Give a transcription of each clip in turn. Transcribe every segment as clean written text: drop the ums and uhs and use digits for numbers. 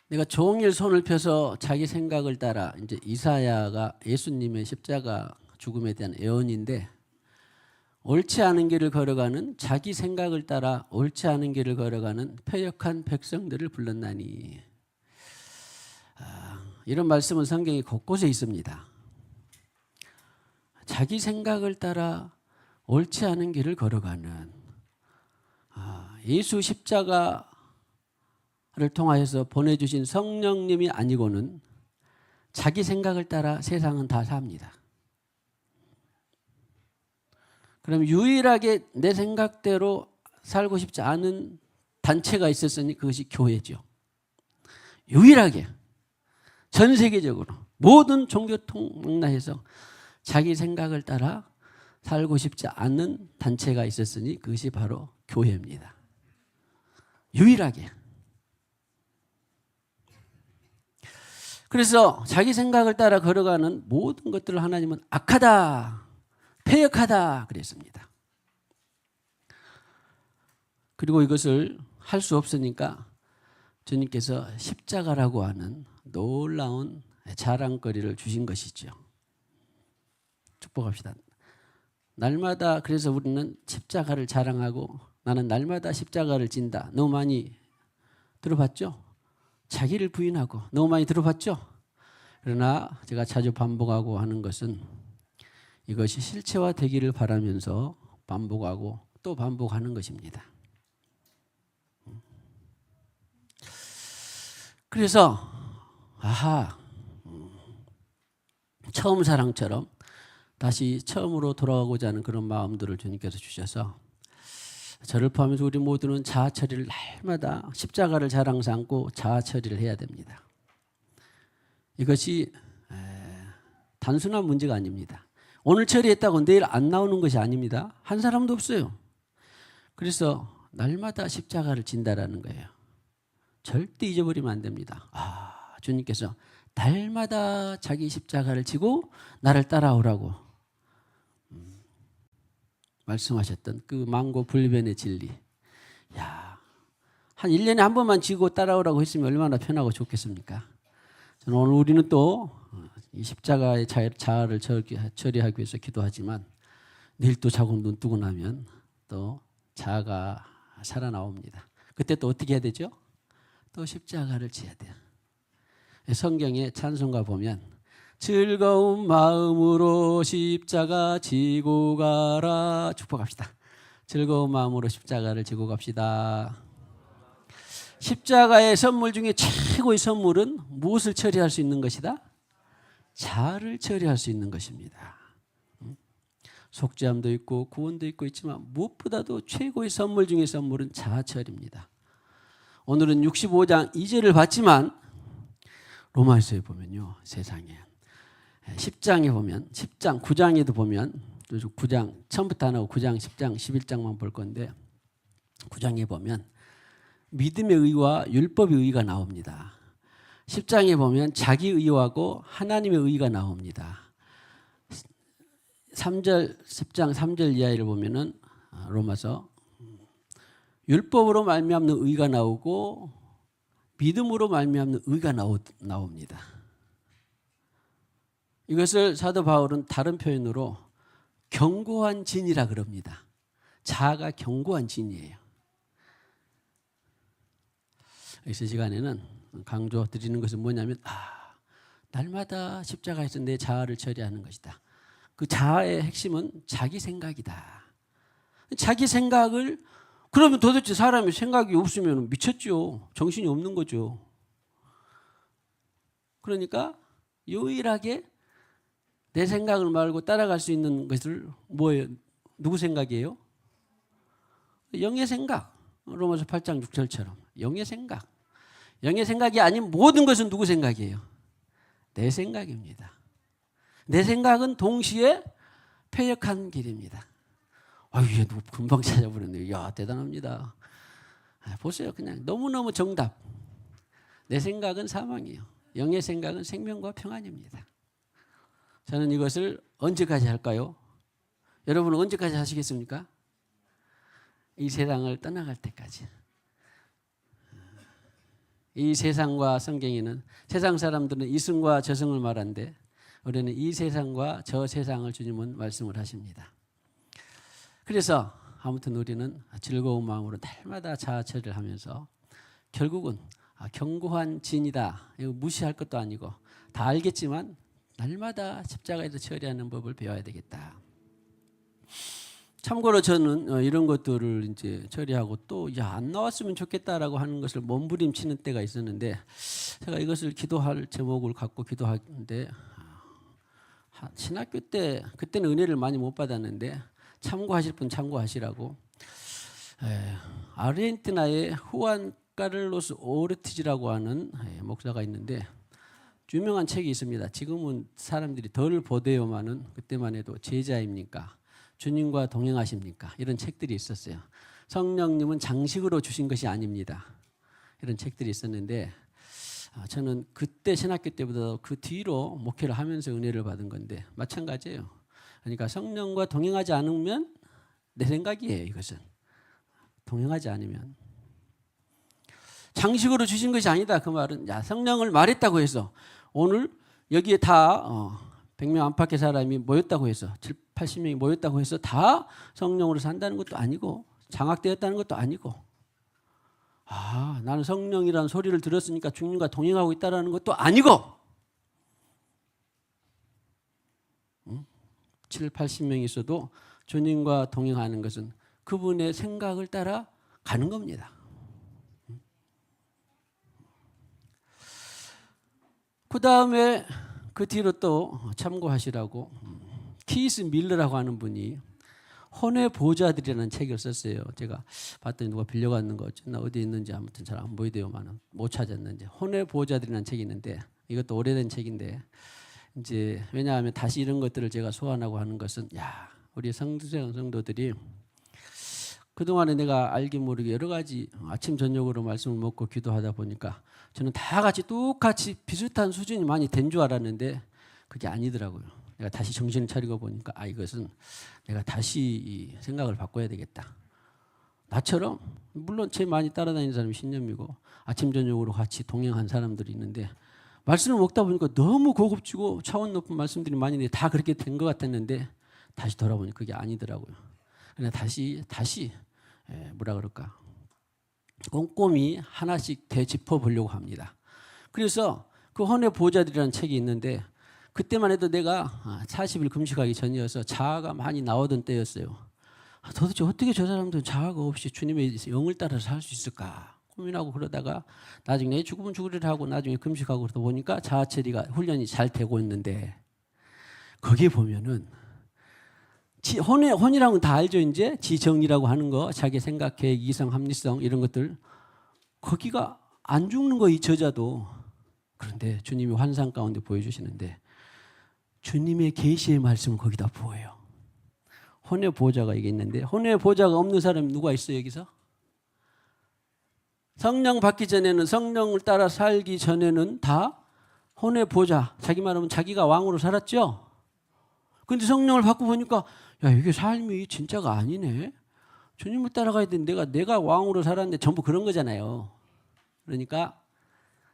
내가 종일 손을 펴서 자기 생각을 따라, 이제 이사야가 예수님의 십자가 죽음에 대한 예언인데, 옳지 않은 길을 걸어가는, 자기 생각을 따라 옳지 않은 길을 걸어가는 패역한 백성들을 불렀나니. 이런 말씀은 성경이 곳곳에 있습니다. 자기 생각을 따라 옳지 않은 길을 걸어가는, 예수 십자가를 통하여서 보내주신 성령님이 아니고는 자기 생각을 따라 세상은 다 삽니다. 그럼 유일하게 내 생각대로 살고 싶지 않은 단체가 있었으니 그것이 교회죠. 유일하게 전 세계적으로 모든 종교 통합에서 자기 생각을 따라 살고 싶지 않은 단체가 있었으니 그것이 바로 교회입니다. 유일하게. 그래서 자기 생각을 따라 걸어가는 모든 것들을 하나님은 악하다, 패역하다 그랬습니다. 그리고 이것을 할 수 없으니까 주님께서 십자가라고 하는 놀라운 자랑거리를 주신 것이죠. 축복합시다. 날마다 그래서 우리는 십자가를 자랑하고, 나는 날마다 십자가를 진다. 너무 많이 들어봤죠? 자기를 부인하고 너무 많이 들어봤죠? 그러나 제가 자주 반복하고 하는 것은 이것이 실체화되기를 바라면서 반복하고 또 반복하는 것입니다. 그래서 처음 사랑처럼 다시 처음으로 돌아가고자 하는 그런 마음들을 주님께서 주셔서 저를 포함해서 우리 모두는 자아 처리를 날마다 십자가를 자랑 삼고 자아 처리를 해야 됩니다. 이것이 단순한 문제가 아닙니다. 오늘 처리했다고 내일 안 나오는 것이 아닙니다. 한 사람도 없어요. 그래서 날마다 십자가를 진다라는 거예요. 절대 잊어버리면 안 됩니다. 주님께서 날마다 자기 십자가를 지고 나를 따라오라고 말씀하셨던 그 만고불변의 진리. 한 1년에 한 번만 지고 따라오라고 했으면 얼마나 편하고 좋겠습니까? 저는 오늘 우리는 또 이 십자가의 자아를 처리하기 위해서 기도하지만 내일 또 자고 눈 뜨고 나면 또 자아가 살아나옵니다. 그때 또 어떻게 해야 되죠? 또 십자가를 지어야 돼요. 성경의 찬송가 보면 즐거운 마음으로 십자가 지고 가라. 축복합시다. 즐거운 마음으로 십자가를 지고 갑시다. 십자가의 선물 중에 최고의 선물은 무엇을 처리할 수 있는 것이다? 자아를 처리할 수 있는 것입니다. 속죄함도 있고 구원도 있고 있지만 무엇보다도 최고의 선물 중의 선물은 자아 처리입니다. 오늘은 65장 2절을 봤지만 로마서에 보면요, 세상에 10장에 보면 10장 9장에도 보면 9장 처음부터 안 하고 9장 10장 11장만 볼 건데 9장에 보면 믿음의 의와 율법의 의가 나옵니다. 10장에 보면 자기 의하고 하나님의 의가 나옵니다. 3절 10장 3절 이하를 보면은 로마서 율법으로 말미암는 의가 나오고 믿음으로 말미암는 의가 나옵니다. 이것을 사도 바울은 다른 표현으로 견고한 진이라 그럽니다. 자아가 견고한 진이에요. 이 시간에는 강조드리는 것은 뭐냐면 날마다 십자가에서 내 자아를 처리하는 것이다. 그 자아의 핵심은 자기 생각이다. 자기 생각을, 그러면 도대체 사람이 생각이 없으면 미쳤죠. 정신이 없는 거죠. 그러니까 유일하게 내 생각을 말고 따라갈 수 있는 것을 뭐예요? 누구 생각이에요? 영의 생각. 로마서 8장 6절처럼 영의 생각. 영의 생각이 아닌 모든 것은 누구 생각이에요? 내 생각입니다. 내 생각은 동시에 패역한 길입니다. 얘 금방 찾아버렸네요. 이야, 대단합니다. 보세요. 그냥 너무너무 정답. 내 생각은 사망이에요. 영의 생각은 생명과 평안입니다. 저는 이것을 언제까지 할까요? 여러분은 언제까지 하시겠습니까? 이 세상을 떠나갈 때까지. 이 세상과 성경에는 세상 사람들은 이승과 저승을 말하는데 우리는 이 세상과 저 세상을 주님은 말씀을 하십니다. 그래서 아무튼 우리는 즐거운 마음으로 날마다 자아처리를 하면서 결국은 견고한 진이다. 이거 무시할 것도 아니고 다 알겠지만 날마다 십자가에서 처리하는 법을 배워야 되겠다. 참고로 저는 이런 것들을 이제 처리하고 또 안 나왔으면 좋겠다라고 하는 것을 몸부림치는 때가 있었는데 제가 이것을 기도할 제목을 갖고 기도하는데 신학교 때 그때는 은혜를 많이 못 받았는데 참고하실 분 참고하시라고 아르헨티나의 후안 카를로스 오르티즈라고 하는 목사가 있는데 유명한 책이 있습니다. 지금은 사람들이 덜 보대요만은 그때만 해도 제자입니까? 주님과 동행하십니까? 이런 책들이 있었어요. 성령님은 장식으로 주신 것이 아닙니다. 이런 책들이 있었는데 저는 그때 신학교 때보다 그 뒤로 목회를 하면서 은혜를 받은 건데 마찬가지예요. 그러니까 성령과 동행하지 않으면 내 생각이에요. 이것은 동행하지 않으면 장식으로 주신 것이 아니다. 그 말은 성령을 말했다고 해서 오늘 여기에 다 100명 안팎의 사람이 모였다고 해서 80명이 모였다고 해서 다 성령으로 산다는 것도 아니고 장악되었다는 것도 아니고 나는 성령이라는 소리를 들었으니까 주님과 동행하고 있다는 것도 아니고 7, 80명이 있어도 주님과 동행하는 것은 그분의 생각을 따라 가는 겁니다. 그 다음에 그 뒤로 또 참고하시라고 키스 밀러라고 하는 분이 혼의 보호자들이라는 책을 썼어요. 제가 봤더니 누가 빌려갔는 거 어디 있는지 아무튼 잘 안 보이대요만은 못 찾았는지 혼의 보호자들이라는 책이 있는데 이것도 오래된 책인데 이제 왜냐하면 다시 이런 것들을 제가 소환하고 하는 것은 우리 성도들이 그동안에 내가 알게 모르게 여러 가지 아침 저녁으로 말씀을 먹고 기도하다 보니까 저는 다 같이 똑같이 비슷한 수준이 많이 된 줄 알았는데 그게 아니더라고요. 내가 다시 정신을 차리고 보니까 이것은 내가 다시 이 생각을 바꿔야 되겠다. 나처럼 물론 제일 많이 따라다니는 사람이 신념이고 아침 저녁으로 같이 동행한 사람들이 있는데 말씀을 먹다 보니까 너무 고급지고 차원 높은 말씀들이 많이 있는데 다 그렇게 된 것 같았는데 다시 돌아보니까 그게 아니더라고요. 그냥 다시 뭐라 그럴까 꼼꼼히 하나씩 되짚어 보려고 합니다. 그래서 그 혼의 보호자들이라는 책이 있는데 그때만 해도 내가 40일 금식하기 전이어서 자아가 많이 나오던 때였어요. 도대체 어떻게 저 사람들은 자아가 없이 주님의 영을 따라서 살 수 있을까 고민하고 그러다가 나중에 죽으면 죽으리라 하고 나중에 금식하고 그러다 보니까 자아 처리가 훈련이 잘 되고 있는데 거기에 보면은 혼이라는 건 다 알죠. 이제 지정이라고 하는 거 자기 생각, 계획, 이성, 합리성 이런 것들 거기가 안 죽는 거 이 저자도 그런데 주님이 환상 가운데 보여주시는데 주님의 계시의 말씀을 거기다 부어요. 혼의 보호자가 이게 있는데 혼의 보호자가 없는 사람이 누가 있어요 여기서? 성령 받기 전에는 성령을 따라 살기 전에는 다 혼의 보호자 자기 말하면 자기가 왕으로 살았죠. 근데 성령을 받고 보니까 이게 삶이 진짜가 아니네. 주님을 따라가야 되는데 내가 왕으로 살았는데 전부 그런 거잖아요. 그러니까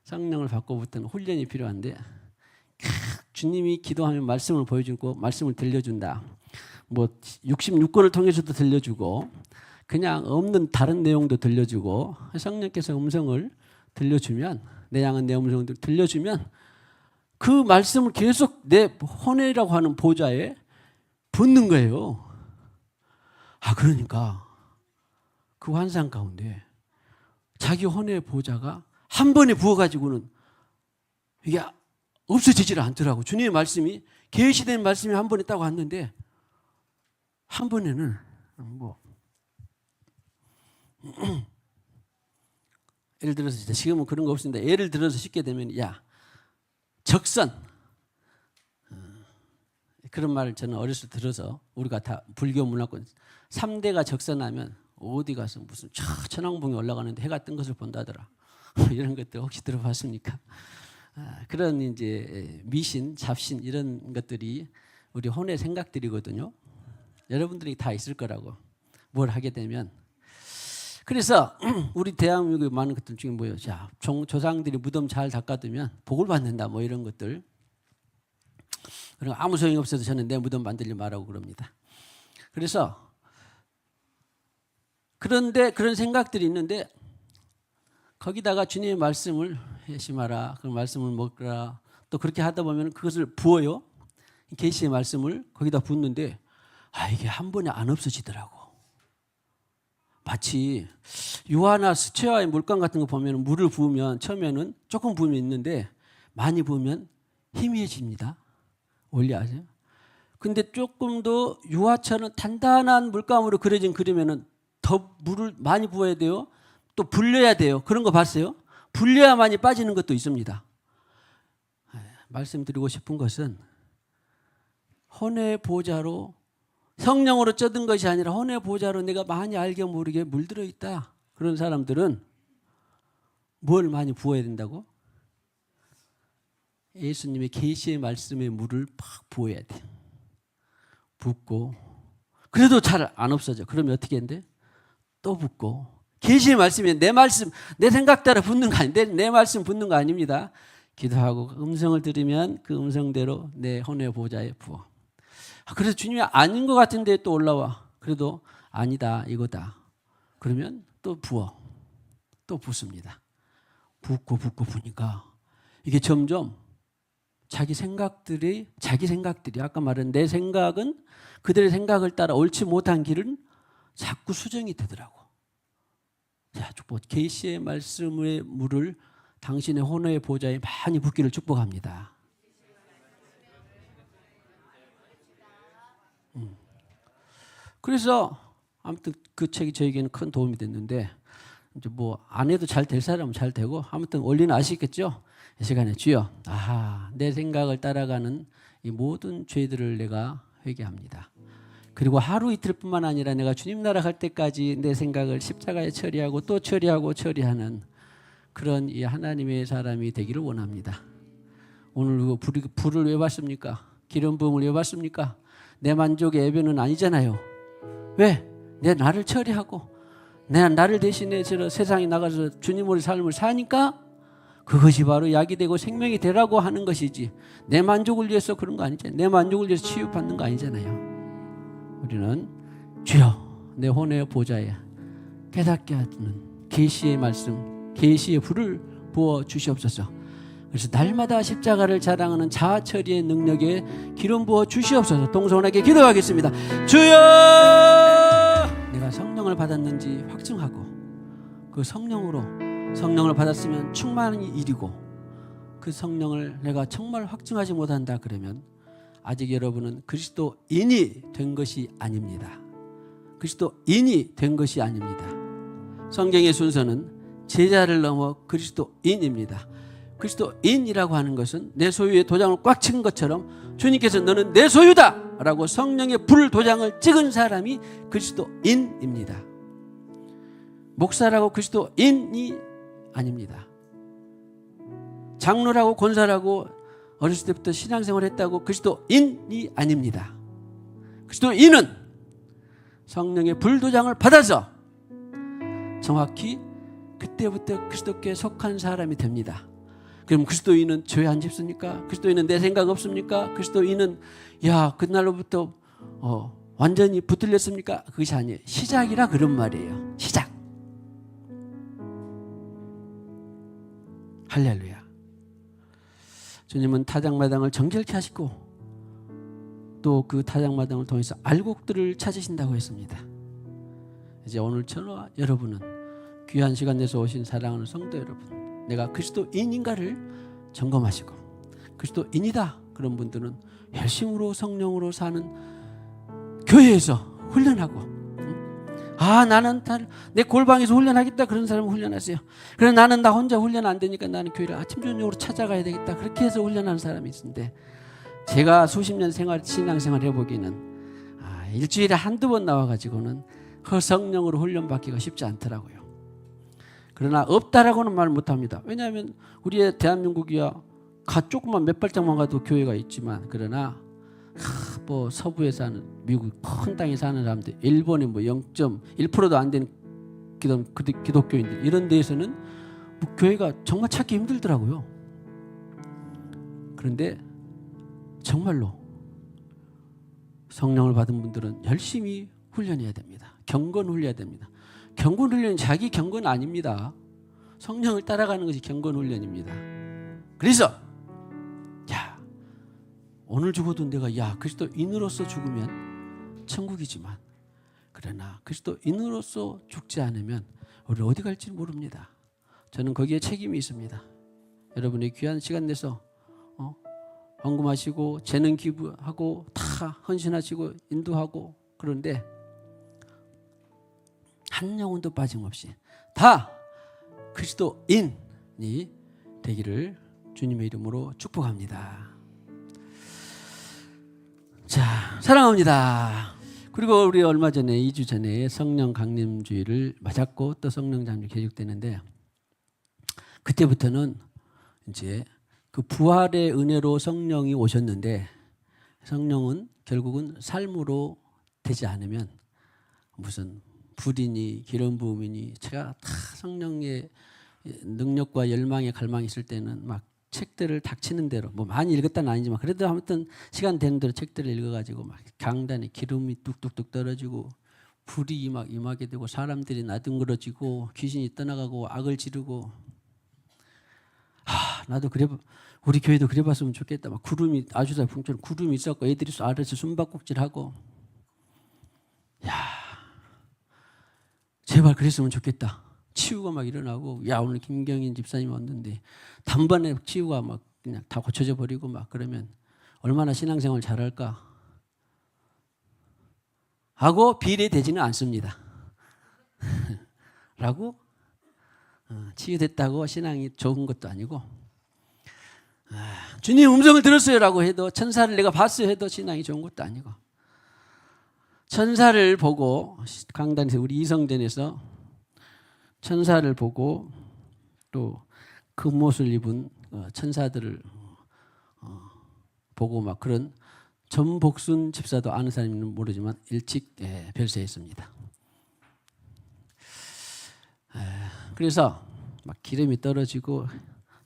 성령을 받고부터는 훈련이 필요한데 주님이 기도하면 말씀을 보여주고 말씀을 들려준다. 뭐 66권을 통해서도 들려주고 그냥 없는 다른 내용도 들려주고 성령께서 음성을 들려주면 내 양은 내 음성을 들려주면 그 말씀을 계속 내 혼이라고 하는 보좌에 붙는 거예요. 그러니까 그 환상 가운데 자기 혼의 보좌가 한 번에 부어가지고는 이게 없어지질 않더라고. 주님의 말씀이 계시된 말씀이 한 번에 딱 왔는데 한 번에는 예를 들어서 지금은 그런 거 없습니다. 예를 들어서 쉽게 되면 적선 그런 말을 저는 어렸을 때 들어서 우리가 다 불교 문화권 3대가 적선하면 어디 가서 무슨 천왕봉에 올라가는데 해가 뜬 것을 본다더라. 이런 것들 혹시 들어봤습니까? 그런 이제 미신, 잡신 이런 것들이 우리 혼의 생각들이거든요. 여러분들이 다 있을 거라고 뭘 하게 되면 그래서 우리 대한민국에 많은 것들 중에 뭐예요? 자, 조상들이 무덤 잘 닦아두면 복을 받는다 뭐 이런 것들. 그리고 아무 소용이 없어서 저는 내 무덤 만들지 말라고 그럽니다. 그래서 그런데 그런 생각들이 있는데 거기다가 주님의 말씀을 심하라, 그 말씀을 먹으라, 또 그렇게 하다 보면 그것을 부어요. 계시의 말씀을 거기다 붓는데 이게 한 번에 안 없어지더라고. 마치 유화나 수채화의 물감 같은 거 보면 물을 부으면 처음에는 조금 부으면 있는데 많이 부으면 희미해집니다. 원리 아세요? 근데 조금 더 유화처럼 단단한 물감으로 그려진 그림에는 더 물을 많이 부어야 돼요. 또 불려야 돼요. 그런 거 봤어요? 불려야만이 빠지는 것도 있습니다. 말씀드리고 싶은 것은 혼의 보좌로 성령으로 쩌든 것이 아니라 혼의 보좌로 내가 많이 알게 모르게 물들어 있다. 그런 사람들은 뭘 많이 부어야 된다고? 예수님의 계시의 말씀의 물을 팍 부어야 돼. 붓고 그래도 잘 안 없어져. 그러면 어떻게 했는데? 또 붓고 계시의 말씀이 내 말씀 내 생각 따라 붓는 거 아닌데 내 말씀 붓는 거 아닙니다. 기도하고 음성을 들으면 그 음성대로 내 혼의 보좌에 부어. 그래서 주님이 아닌 것 같은데 또 올라와. 그래도 아니다 이거다. 그러면 또 부어. 또 붓습니다. 붓고 부니까 이게 점점 자기 생각들이 아까 말한 내 생각은 그들의 생각을 따라 옳지 못한 길은 자꾸 수정이 되더라고. 자, 축복. 계시의 말씀의 물을 당신의 혼의 보좌에 많이 붓기를 축복합니다. 그래서 아무튼 그 책이 저에게는 큰 도움이 됐는데 이제 뭐 안 해도 잘 될 사람은 잘 되고 아무튼 원리는 아시겠죠? 이 시간에 주여, 내 생각을 따라가는 이 모든 죄들을 내가 회개합니다. 그리고 하루 이틀뿐만 아니라 내가 주님 나라 갈 때까지 내 생각을 십자가에 처리하고 또 처리하는 그런 이 하나님의 사람이 되기를 원합니다. 오늘 불을 왜 받습니까? 기름 부음을 왜 받습니까? 내 만족의 예배는 아니잖아요. 왜? 내 나를 처리하고 내 나를 대신해 저 세상에 나가서 주님의 삶을 사니까 그것이 바로 약이 되고 생명이 되라고 하는 것이지 내 만족을 위해서 그런 거 아니잖아요. 내 만족을 위해서 치유받는 거 아니잖아요. 우리는 주여 내 혼의 보좌에 깨닫게 하는 계시의 말씀 계시의 불을 부어 주시옵소서. 그래서 날마다 십자가를 자랑하는 자아처리의 능력에 기름 부어 주시옵소서. 동서원에게 기도하겠습니다. 주여 내가 성령을 받았는지 확증하고 그 성령을 받았으면 충만한 일이고 그 성령을 내가 정말 확증하지 못한다 그러면 아직 여러분은 그리스도인이 된 것이 아닙니다. 그리스도인이 된 것이 아닙니다. 성경의 순서는 제자를 넘어 그리스도인입니다. 그리스도인이라고 하는 것은 내 소유의 도장을 꽉 찍은 것처럼 주님께서 너는 내 소유다 라고 성령의 불 도장을 찍은 사람이 그리스도인입니다. 목사라고 그리스도인이 아닙니다. 장로라고 권사라고 어렸을 때부터 신앙생활을 했다고 그리스도인이 아닙니다. 그리스도인은 성령의 불도장을 받아서 정확히 그때부터 그리스도께 속한 사람이 됩니다. 그럼 그리스도인은 죄 안 짓습니까? 그리스도인은 내 생각 없습니까? 그리스도인은 그날로부터 완전히 붙들렸습니까? 그것이 아니에요. 시작이라 그런 말이에요. 시작. 할렐루야. 주님은 타작마당을 정결케 하시고 또 그 타작마당을 통해서 알곡들을 찾으신다고 했습니다. 이제 오늘 저와 여러분은 귀한 시간 내서 오신 사랑하는 성도 여러분, 내가 그리스도인인가를 점검하시고 그리스도인이다 그런 분들은 열심으로 성령으로 사는 교회에서 훈련하고 나는 내 골방에서 훈련하겠다 그런 사람은 훈련하세요. 그래서 나는 나 혼자 훈련 안 되니까 나는 교회를 아침 저녁으로 찾아가야 되겠다 그렇게 해서 훈련하는 사람이 있는데 제가 수십 년 신앙생활 해보기는 일주일에 한두 번 나와가지고는 그 성령으로 훈련받기가 쉽지 않더라고요. 그러나 없다라고는 말 못합니다. 왜냐하면 우리의 대한민국이야 조금만 몇 발짝만 가도 교회가 있지만 그러나 뭐 서부에 사는 미국 큰 땅에 사는 사람들 일본에 뭐 0.1%도 안 되는 기독교인들 이런 데에서는 뭐 교회가 정말 찾기 힘들더라고요. 그런데 정말로 성령을 받은 분들은 열심히 훈련해야 됩니다. 경건 훈련해야 됩니다. 경건 훈련은 자기 경건 아닙니다. 성령을 따라가는 것이 경건 훈련입니다. 그래서 오늘 죽어도 내가 그리스도인으로서 죽으면 천국이지만 그러나 그리스도인으로서 죽지 않으면 우리 어디 갈지 모릅니다. 저는 거기에 책임이 있습니다. 여러분이 귀한 시간 내서 헌금하시고 재능 기부하고 다 헌신하시고 인도하고 그런데 한 영혼도 빠짐없이 다 그리스도인이 되기를 주님의 이름으로 축복합니다. 자, 사랑합니다. 그리고 우리 얼마 전에 2주 전에 성령 강림주의를 맞았고 또 성령 잠이 계속되는데 그때부터는 이제 그 부활의 은혜로 성령이 오셨는데 성령은 결국은 삶으로 되지 않으면 무슨 불이니 기름 부음이니 제가 다 성령의 능력과 열망의 갈망이 있을 때는 막 책들을 닥치는 대로 뭐 많이 읽었다는 아니지만 그래도 아무튼 시간 되는 대로 책들을 읽어가지고 막 강단에 기름이 뚝뚝뚝 떨어지고 불이 막 임하게 되고 사람들이 나뒹굴어지고 귀신이 떠나가고 악을 지르고 나도 그래 우리 교회도 그래봤으면 좋겠다. 막 구름이 아주사 풍처럼 구름이 있었고 애들이 아래서 숨바꼭질하고 제발 그랬으면 좋겠다. 치유가 막 일어나고 오늘 김경인 집사님이 왔는데 단번에 치유가 막 그냥 다 고쳐져 버리고 막 그러면 얼마나 신앙생활 잘할까 하고 비례되지는 않습니다. 라고 치유됐다고 신앙이 좋은 것도 아니고 주님 음성을 들었어요 라고 해도 천사를 내가 봤어요 해도 신앙이 좋은 것도 아니고 천사를 보고 강단에서 우리 이성전에서 천사를 보고 또 금옷을 입은 천사들을 보고 막 그런 전복순 집사도 아는 사람은 모르지만 일찍 별세했습니다. 그래서 막 기름이 떨어지고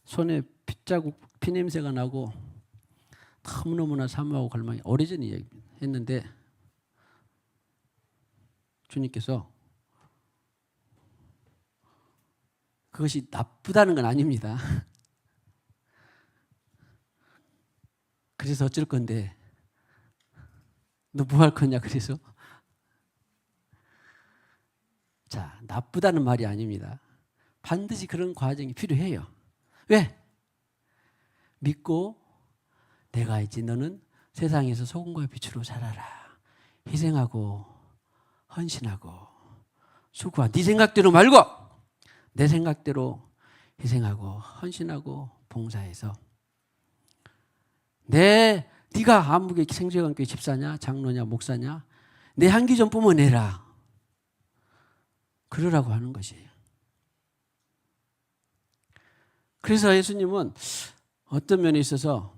손에 핏자국 피냄새가 나고 너무너무나 사모하고 갈망이 오래전에 했는데 주님께서 그것이 나쁘다는 건 아닙니다. 그래서 어쩔 건데 너 뭐 할 거냐 그래서 자 나쁘다는 말이 아닙니다. 반드시 그런 과정이 필요해요. 왜? 믿고 내가 이제 너는 세상에서 소금과 빛으로 살아라. 희생하고 헌신하고 수고하. 네 생각대로 말고 내 생각대로 희생하고 헌신하고 봉사해서 네가 아무개 생수의강교회 집사냐 장로냐 목사냐 내 한기 좀 뿜어내라. 그러라고 하는 것이에요. 그래서 예수님은 어떤 면에 있어서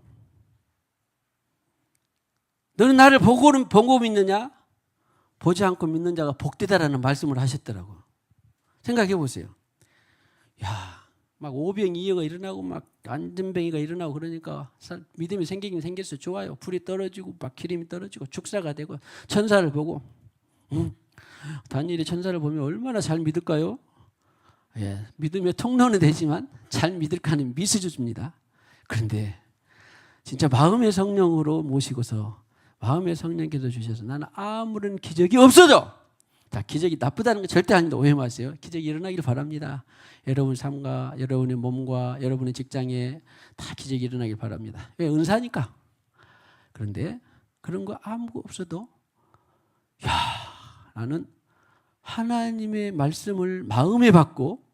너는 나를 보고 믿느냐? 보지 않고 믿는 자가 복되다라는 말씀을 하셨더라고. 생각해 보세요. 막 오병이어가 일어나고 막 안전뱅이가 일어나고 그러니까 믿음이 생기긴 생겼어. 좋아요. 불이 떨어지고 막 기름이 떨어지고 축사가 되고 천사를 보고 다니엘이 천사를 보면 얼마나 잘 믿을까요? 믿음의 통로는 되지만 잘 믿을까는 미스줍니다. 그런데 진짜 마음의 성령으로 모시고서 마음의 성령께서 주셔서 나는 아무런 기적이 없어도 자, 기적이 나쁘다는 거 절대 아닙니다. 오해 마세요. 기적이 일어나길 바랍니다. 여러분 삶과 여러분의 몸과 여러분의 직장에 다 기적이 일어나길 바랍니다. 왜? 은사니까. 그런데 그런 거 아무것도 없어도 나는 하나님의 말씀을 마음에 받고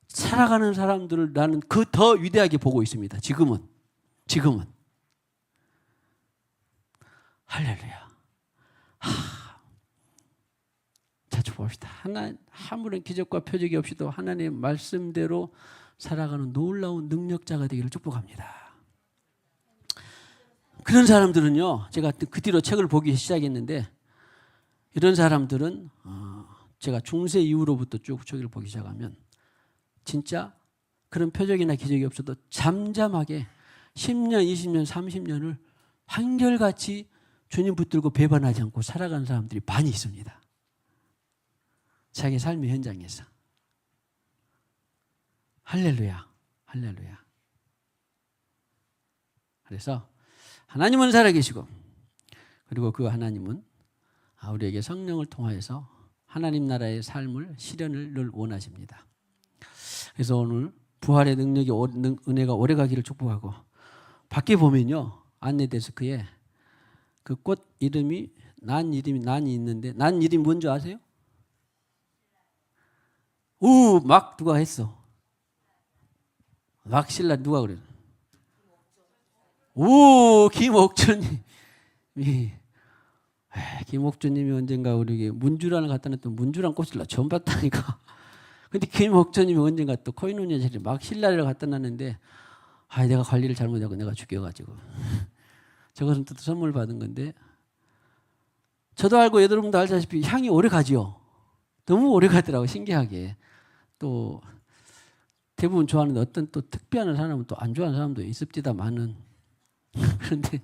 살아가는 사람들을 나는 그 더 위대하게 보고 있습니다. 지금은. 할렐루야. 자, 봅시다. 아무런 기적과 표적이 없이도 하나님의 말씀대로 살아가는 놀라운 능력자가 되기를 축복합니다. 그런 사람들은요, 제가 그 뒤로 책을 보기 시작했는데 이런 사람들은 제가 중세 이후로부터 쭉 저기를 보기 시작하면 진짜 그런 표적이나 기적이 없어도 잠잠하게 10년, 20년, 30년을 한결같이 주님 붙들고 배반하지 않고 살아가는 사람들이 많이 있습니다. 자기 삶의 현장에서. 할렐루야, 할렐루야. 그래서 하나님은 살아계시고 그리고 그 하나님은 우리에게 성령을 통하여서 하나님 나라의 삶을 실현을 늘 원하십니다. 그래서 오늘 부활의 능력이 은혜가 오래가기를 축복하고 밖에 보면요 안내 데스크에 그 꽃 이름이 난이 있는데 난 이름이 뭔지 아세요? 막 누가 했어? 막 신라 누가 그래? 김옥준님이 김옥준님이 언젠가 우리에게 문주란을 갖다 놨더니 문주란 꽃을 나 처음 봤다니까. 근데 김옥준님이 언젠가 또 코인원년실에 막 신라를 갖다 놨는데 내가 관리를 잘못하고 내가 죽여가지고 저것은 또 선물 받은 건데 저도 알고 여러분도 알다시피 향이 오래 가지요. 너무 오래 가더라고 신기하게. 또 대부분 좋아하는데 어떤 또 특별한 사람은 또 안 좋아하는 사람도 있습니다만은 그런데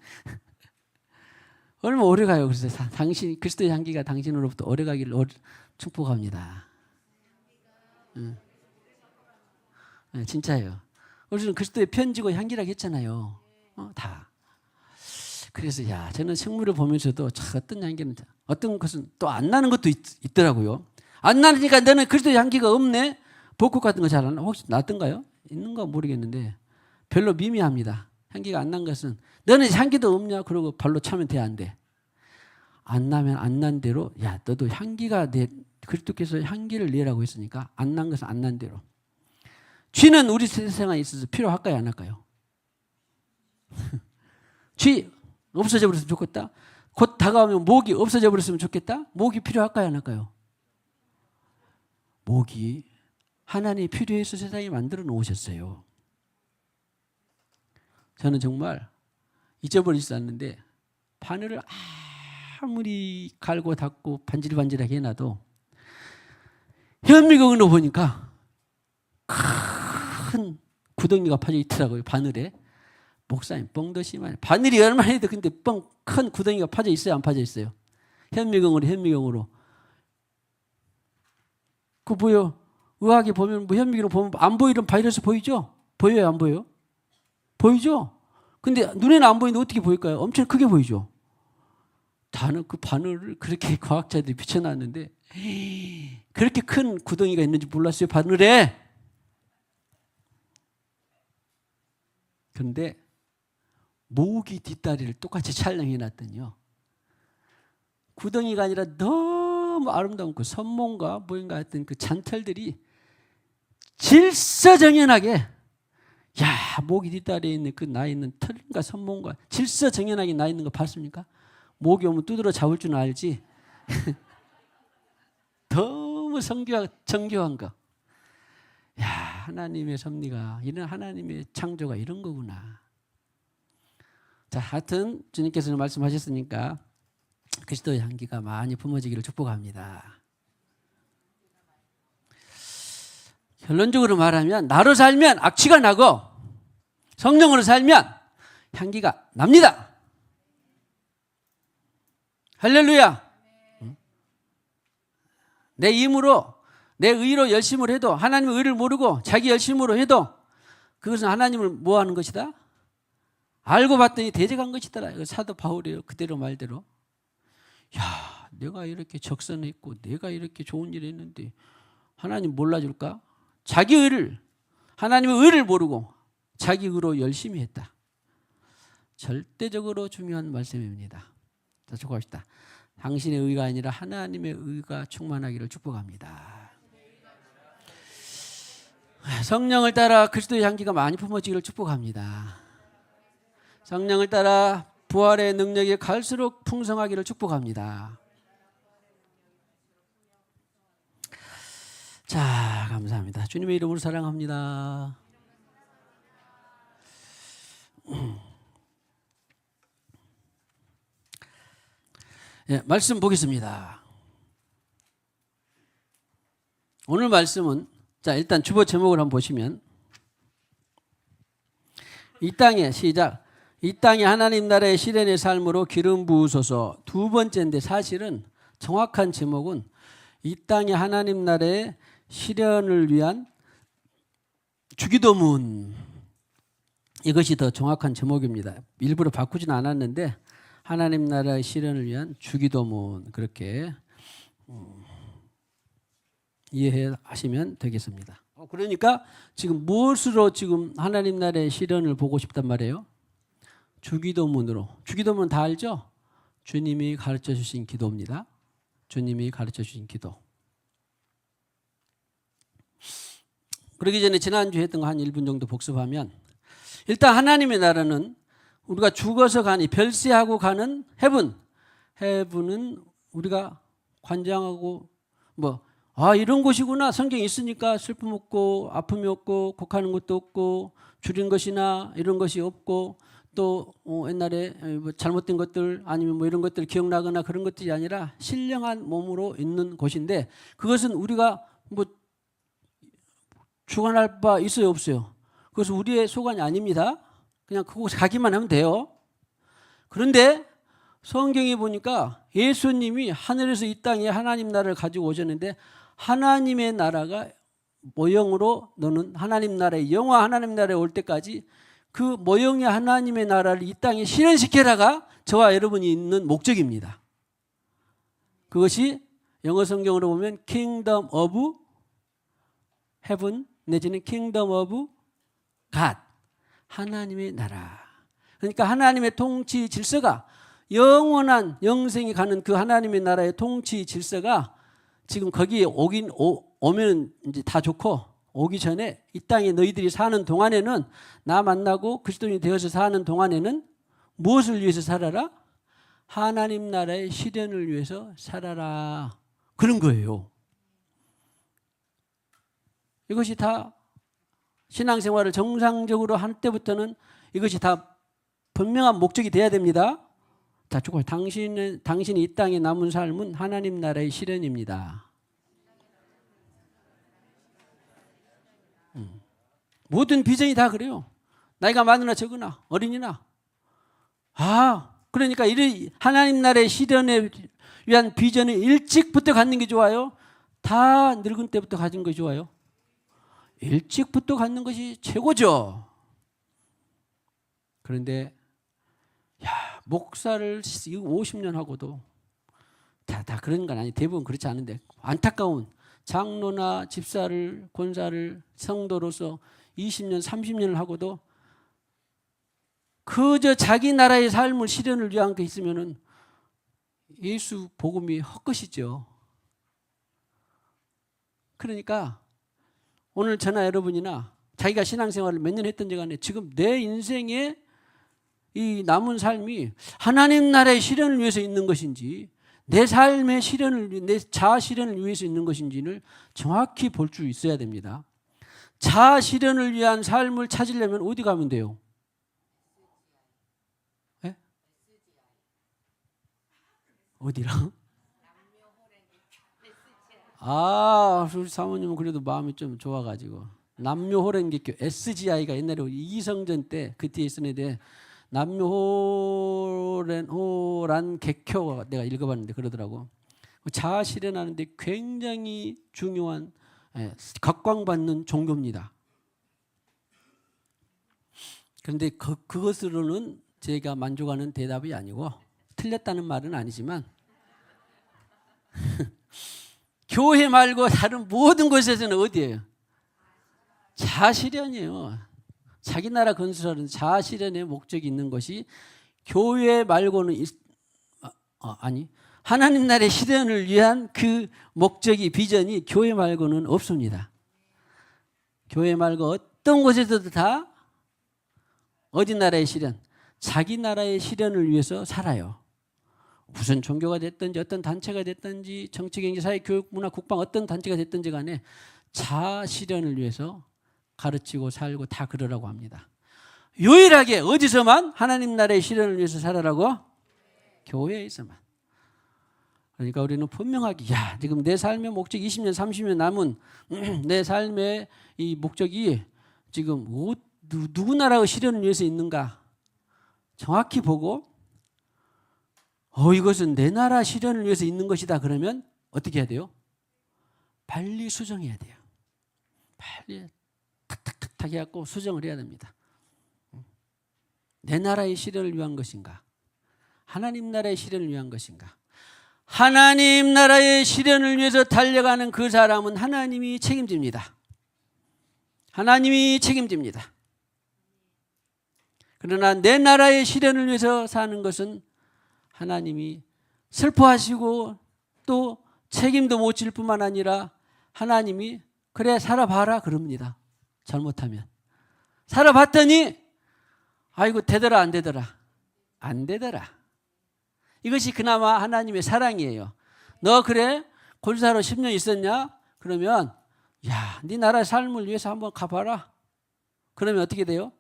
얼마 오래 가요. 그래서 당신 그리스도의 향기가 당신으로부터 오래 가기를 축복합니다. 네, 진짜예요. 우리는 그리스도의 편지고 향기라고 했잖아요. 다. 그래서 저는 식물을 보면서도 어떤 향기는 어떤 것은 또 안 나는 것도 있더라고요. 안 나니까 너는 그리스도의 향기가 없네. 벚꽃 같은 거 잘 안 나. 혹시 났던가요? 있는가 모르겠는데 별로 미미합니다. 향기가 안 난 것은 너는 향기도 없냐? 그러고 발로 차면 돼 안 돼? 안 나면 안 난 대로 너도 향기가 그리스도께서 향기를 내라고 했으니까 안 난 것은 안 난 대로. 쥐는 우리 세상에 있어서 필요할까요? 안 할까요? 쥐 없어져 버렸으면 좋겠다. 곧 다가오면 모기 없어져 버렸으면 좋겠다. 모기 필요할까요? 안 할까요? 모기 하나님이 필요해서 세상에 만들어 놓으셨어요. 저는 정말 잊어버리지 않는데 바늘을 아무리 갈고 닦고 반질반질하게 해놔도 현미경으로 보니까 큰 구덩이가 파져 있더라고요. 바늘에. 목사님 뻥도시만 바늘이 얼마나 해도 근데 큰 구덩이가 파져 있어요? 안 파져 있어요? 현미경으로 그거 보여. 의학에 보면 현미경으로 보면 안 보이는 바이러스 보이죠? 보여요? 안 보여요? 보이죠? 근데 눈에는 안 보이는데 어떻게 보일까요? 엄청 크게 보이죠? 그 바늘을 그렇게 과학자들이 비춰놨는데 그렇게 큰 구덩이가 있는지 몰랐어요. 바늘에. 그런데 모기 뒷다리를 똑같이 촬영해놨더니요. 구덩이가 아니라 너무 아름다운 그 선몽과 뭐인가 했던 그 잔털들이 질서정연하게 모기 뒷다리에 있는 그 나 있는 털과 선몽과 질서정연하게 나 있는 거 봤습니까? 모기 오면 두드러 잡을 줄 알지. 너무 정교한 거. 하나님의 섭리가 이런 하나님의 창조가 이런 거구나. 자, 하여튼 주님께서는 말씀하셨으니까 그리스도의 향기가 많이 품어지기를 축복합니다. 결론적으로 말하면 나로 살면 악취가 나고 성령으로 살면 향기가 납니다. 할렐루야. 내 힘으로 내 의로 열심을 해도 하나님의 의를 모르고 자기 열심으로 해도 그것은 하나님을 뭐하는 것이다? 알고 봤더니 대적한 것이더라. 사도 바울이에요. 그대로 말대로. 내가 이렇게 적선했고 내가 이렇게 좋은 일을 했는데 하나님 몰라줄까? 자기 의를 하나님의 의를 모르고 자기 의로 열심히 했다. 절대적으로 중요한 말씀입니다. 자, 축복합시다. 당신의 의가 아니라 하나님의 의가 충만하기를 축복합니다. 성령을 따라 그리스도의 향기가 많이 품어지기를 축복합니다. 성령을 따라 부활의 능력이 갈수록 풍성하기를 축복합니다. 자, 감사합니다. 주님의 이름으로 사랑합니다. 말씀 보겠습니다. 오늘 말씀은 자 일단 주보 제목을 한번 보시면 이 땅에 시작. 이 땅에 하나님 나라의 실현의 삶으로 기름 부으소서. 두 번째인데 사실은 정확한 제목은 이 땅에 하나님 나라의 실현을 위한 주기도문. 이것이 더 정확한 제목입니다. 일부러 바꾸지는 않았는데 하나님 나라의 실현을 위한 주기도문 그렇게 이해하시면 되겠습니다. 그러니까 지금 무엇으로 지금 하나님 나라의 실현을 보고 싶단 말이에요? 주기도문으로. 주기도문 다 알죠? 주님이 가르쳐 주신 기도입니다. 주님이 가르쳐 주신 기도. 그러기 전에 지난주에 했던 거 한 1분 정도 복습하면 일단 하나님의 나라는 우리가 죽어서 가니 별세하고 가는 헤븐은 우리가 관장하고 이런 곳이구나. 성경에 있으니까 슬픔 없고 아픔이 없고 곡하는 것도 없고 줄인 것이나 이런 것이 없고 또 옛날에 잘못된 것들 아니면 이런 것들 기억나거나 그런 것들이 아니라 신령한 몸으로 있는 곳인데 그것은 우리가 주관할 바 있어요 없어요? 그것은 우리의 소관이 아닙니다. 그냥 그곳에 가기만 하면 돼요. 그런데 성경에 보니까 예수님이 하늘에서 이 땅에 하나님 나라를 가지고 오셨는데 하나님의 나라가 모형으로 너는 하나님 나라의 영화 하나님 나라에 올 때까지 그 모형의 하나님의 나라를 이 땅에 실현시켜라가 저와 여러분이 있는 목적입니다. 그것이 영어 성경으로 보면 Kingdom of Heaven 내지는 Kingdom of God 하나님의 나라. 그러니까 하나님의 통치 질서가 영원한 영생이 가는 그 하나님의 나라의 통치 질서가 지금 거기에 오면 이제 다 좋고 오기 전에 이 땅에 너희들이 사는 동안에는 나 만나고 그리스도인이 되어서 사는 동안에는 무엇을 위해서 살아라? 하나님 나라의 실현을 위해서 살아라. 그런 거예요. 이것이 다 신앙생활을 정상적으로 할 때부터는 이것이 다 분명한 목적이 돼야 됩니다. 자, 조금 당신이 이 땅에 남은 삶은 하나님 나라의 실현입니다. 모든 비전이 다 그래요. 나이가 많으나 적으나 어린이나. 그러니까 하나님 나라의 실현에 위한 비전을 일찍부터 갖는 게 좋아요? 다 늙은 때부터 가진 것이 좋아요? 일찍부터 갖는 것이 최고죠. 그런데 목사를 50년 하고도 다 그런 건 아니 대부분 그렇지 않은데 안타까운 장로나 집사를 권사를 성도로서 20년 30년을 하고도 그저 자기 나라의 삶을 실현을 위한 게 있으면은 예수 복음이 헛것이죠. 그러니까 오늘 저나 여러분이나 자기가 신앙생활을 몇 년 했든지 간에 지금 내 인생에 이 남은 삶이 하나님 나라의 실현을 위해서 있는 것인지 내 삶의 실현을 내 자아 실현을 위해서 있는 것인지를 정확히 볼 줄 있어야 됩니다. 자아 실현을 위한 삶을 찾으려면 어디 가면 돼요? 네? 어디랑? 우리 사모님은 그래도 마음이 좀 좋아가지고 남묘호랭개교 SGI가 옛날에 이성전 때 그때 있었는데 남묘호란 개교 내가 읽어봤는데 그러더라고. 자아 실현하는데 굉장히 중요한 각광받는 종교입니다. 그런데 그것으로는 제가 만족하는 대답이 아니고 틀렸다는 말은 아니지만 교회 말고 다른 모든 곳에서는 어디예요? 자아 실현이에요. 자기 나라 건설하는 자아 실현의 목적이 있는 것이 교회 말고는 하나님 나라의 실현을 위한 그 목적이 비전이 교회 말고는 없습니다. 교회 말고 어떤 곳에서도 다 어디 나라의 실현? 자기 나라의 실현을 위해서 살아요. 무슨 종교가 됐든지 어떤 단체가 됐든지 정치, 경제, 사회, 교육, 문화, 국방 어떤 단체가 됐든지 간에 자아 실현을 위해서 가르치고 살고 다 그러라고 합니다. 유일하게 어디서만 하나님 나라의 실현을 위해서 살아라고? 교회에서만. 그러니까 우리는 분명하게 지금 내 삶의 목적 20년 30년 남은 내 삶의 이 목적이 지금 누구 나라의 실현을 위해서 있는가 정확히 보고 이것은 내 나라 실현을 위해서 있는 것이다 그러면 어떻게 해야 돼요? 빨리 수정해야 돼요. 빨리 탁탁탁탁 해갖고 수정을 해야 됩니다. 내 나라의 실현을 위한 것인가? 하나님 나라의 실현을 위한 것인가? 하나님 나라의 실현을 위해서 달려가는 그 사람은 하나님이 책임집니다. 하나님이 책임집니다. 그러나 내 나라의 실현을 위해서 사는 것은 하나님이 슬퍼하시고 또 책임도 못 질 뿐만 아니라 하나님이 그래 살아봐라 그럽니다. 잘못하면. 살아봤더니 아이고 되더라 안 되더라. 안 되더라. 이것이 그나마 하나님의 사랑이에요. 너 그래 골사로 10년 있었냐? 그러면 네 나라의 삶을 위해서 한번 가봐라. 그러면 어떻게 돼요?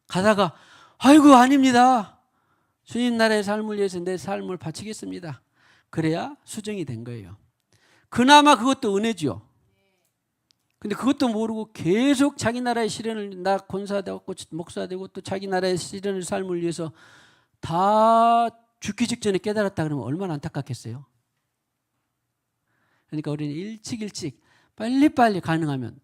가다가 아이고 아닙니다. 주님 나라의 삶을 위해서 내 삶을 바치겠습니다. 그래야 수정이 된 거예요. 그나마 그것도 은혜죠. 근데 그것도 모르고 계속 자기 나라의 실현을 나 권사되고 목사되고 또 자기 나라의 실현을 삶을 위해서 다 죽기 직전에 깨달았다 그러면 얼마나 안타깝겠어요. 그러니까 우리는 일찍 빨리빨리 가능하면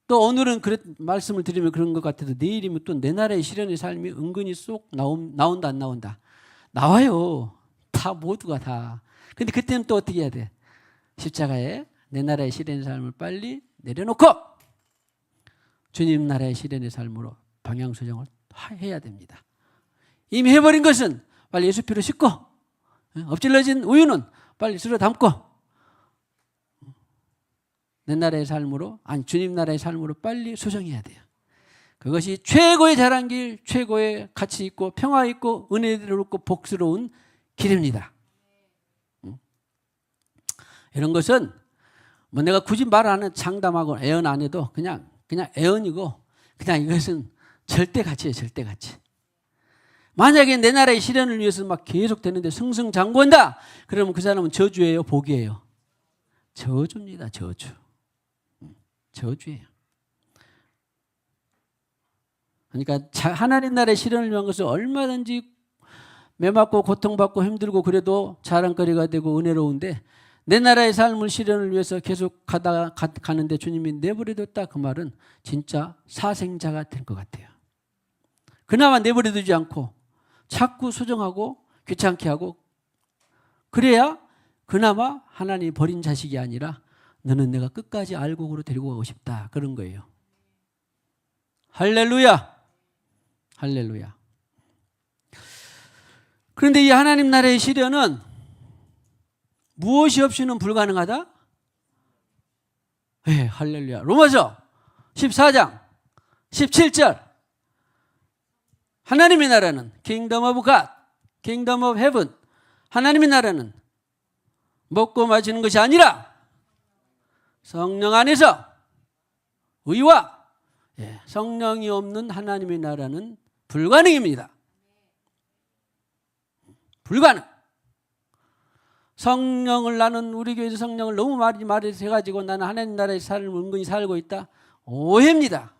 또 오늘은 말씀을 드리면 그런 것 같아도 내일이면 또 내 나라의 실현의 삶이 은근히 쏙 나온다 안 나온다. 나와요. 다 모두가 다. 근데 그때는 또 어떻게 해야 돼? 십자가에 내 나라의 실현의 삶을 빨리 내려놓고 주님 나라의 실현의 삶으로 방향 수정을 해야 됩니다. 이미 해버린 것은 빨리 예수 피로 씻고 엎질러진 우유는 빨리 쓸어 담고 내 나라의 삶으로 주님 나라의 삶으로 빨리 수정해야 돼요. 그것이 최고의 자랑길, 최고의 가치 있고 평화 있고 은혜롭고 복스러운 길입니다. 이런 것은 뭐 내가 굳이 말 안 해도 장담하고 애언 안 해도 그냥 애언이고 그냥 이것은 절대 가치예요. 절대 가치. 만약에 내 나라의 실현을 위해서 막 계속 되는데 승승장구한다. 그러면 그 사람은 저주예요, 복이에요? 저주입니다. 저주예요. 그러니까 하나님 나라의 실현을 위한 것은 얼마든지 매맞고 고통받고 힘들고 그래도 자랑거리가 되고 은혜로운데 내 나라의 삶을 실현을 위해서 계속 가는데 주님이 내버려뒀다 그 말은 진짜 사생자가 될 것 같아요. 그나마 내버려두지 않고 자꾸 수정하고 귀찮게 하고 그래야 그나마 하나님이 버린 자식이 아니라 너는 내가 끝까지 알곡으로 데리고 가고 싶다 그런 거예요. 할렐루야. 할렐루야. 그런데 이 하나님 나라의 실현은 무엇이 없이는 불가능하다? 네, 할렐루야. 로마서 14장 17절 하나님의 나라는 Kingdom of God, Kingdom of Heaven 하나님의 나라는 먹고 마시는 것이 아니라 성령 안에서 의와 성령이 없는 하나님의 나라는 불가능입니다. 불가능. 성령을 나는 우리 교회에서 성령을 너무 많이 해가지고 나는 하나님 나라의 삶을 은근히 살고 있다. 오해입니다.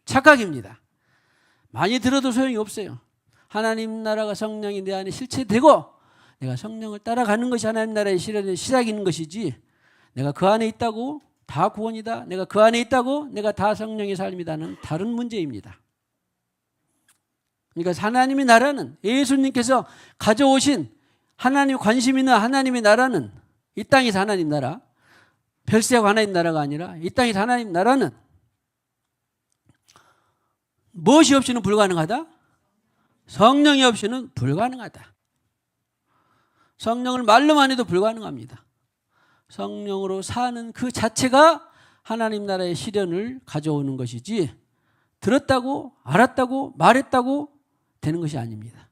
착각입니다. 많이 들어도 소용이 없어요. 하나님 나라가 성령이 내 안에 실체되고 내가 성령을 따라가는 것이 하나님 나라의 실현의 시작인 것이지 내가 그 안에 있다고 다 구원이다. 내가 그 안에 있다고 내가 다 성령의 삶이다는 다른 문제입니다. 그러니까 하나님의 나라는 예수님께서 가져오신 하나님 관심 있는 하나님의 나라는 이 땅에서 하나님 나라 별세하고 하나님 나라가 아니라 이 땅에서 하나님 나라는 무엇이 없이는 불가능하다? 성령이 없이는 불가능하다. 성령을 말로만 해도 불가능합니다. 성령으로 사는 그 자체가 하나님 나라의 실현을 가져오는 것이지 들었다고 알았다고 말했다고 되는 것이 아닙니다.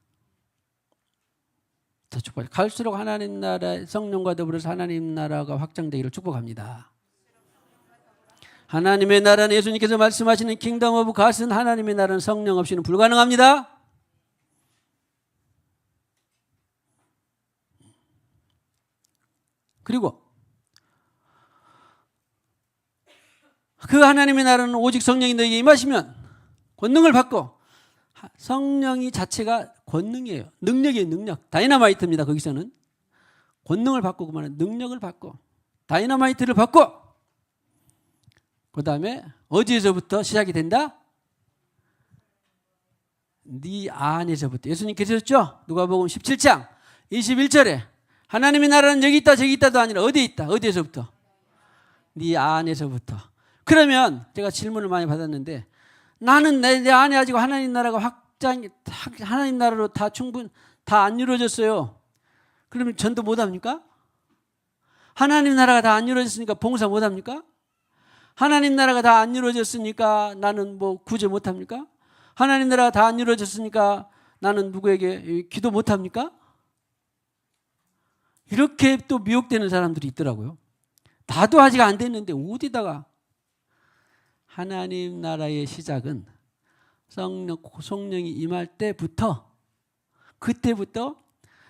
더 축복해. 갈수록 하나님 나라 성령과 더불어서 하나님 나라가 확장되기를 축복합니다. 하나님의 나라는 예수님께서 말씀하시는 킹덤 오브 갓은 하나님의 나라는 성령 없이는 불가능합니다. 그리고 그 하나님의 나라는 오직 성령이 너에게 임하시면 권능을 받고, 성령이 자체가 권능이에요. 능력이에요. 능력. 다이너마이트입니다. 거기서는 권능을 받고, 그만은 능력을 받고 다이너마이트를 받고, 그 다음에 어디에서부터 시작이 된다? 네 안에서부터. 예수님 계셨죠? 누가복음 17장 21절에 하나님의 나라는 여기 있다 저기 있다도 아니라 어디에 있다? 어디에서부터? 네 안에서부터. 그러면 제가 질문을 많이 받았는데, 나는 내 안에 아직 하나님 나라가 하나님 나라로 다 안 이루어졌어요. 그러면 전도 못 합니까? 하나님 나라가 다 안 이루어졌으니까 봉사 못 합니까? 하나님 나라가 다 안 이루어졌으니까 나는 뭐 구제 못 합니까? 하나님 나라가 다 안 이루어졌으니까 나는 누구에게 기도 못 합니까? 이렇게 또 미혹되는 사람들이 있더라고요. 나도 아직 안 됐는데 어디다가. 하나님 나라의 시작은 성령이 임할 때부터, 그때부터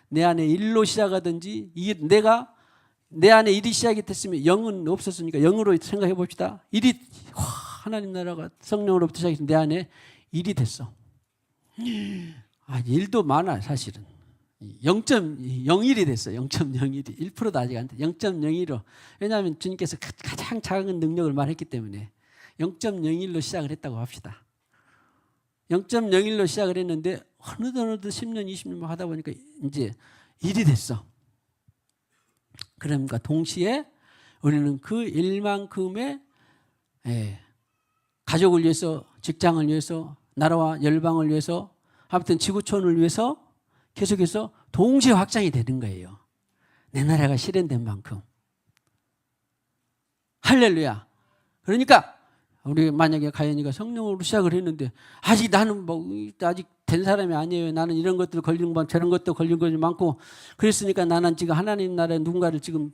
내 안에 일로 시작하든지, 내가 내 안에 일이 시작이 됐으면 영은 없었으니까 영으로 생각해 봅시다. 하나님 나라가 성령으로부터 시작해서 내 안에 일이 됐어. 일도 많아 사실은. 0.01이 됐어. 0.01이. 1%도 아직 안 돼. 0.01로. 왜냐하면 주님께서 가장 작은 능력을 말했기 때문에 0.01로 시작을 했다고 합시다. 0.01로 시작을 했는데 어느덧 10년, 20년 하다 보니까 이제 1이 됐어. 그러니까 동시에 우리는 그 일만큼의 가족을 위해서, 직장을 위해서, 나라와 열방을 위해서, 아무튼 지구촌을 위해서 계속해서 동시에 확장이 되는 거예요. 내 나라가 실현된 만큼. 할렐루야. 그러니까 우리 만약에 가연이가 성령으로 시작을 했는데 아직 나는 아직 된 사람이 아니에요. 나는 이런 것들 걸린 거 저런 것도 걸린 것이 많고, 그랬으니까 나는 지금 하나님 나라에 누군가를 지금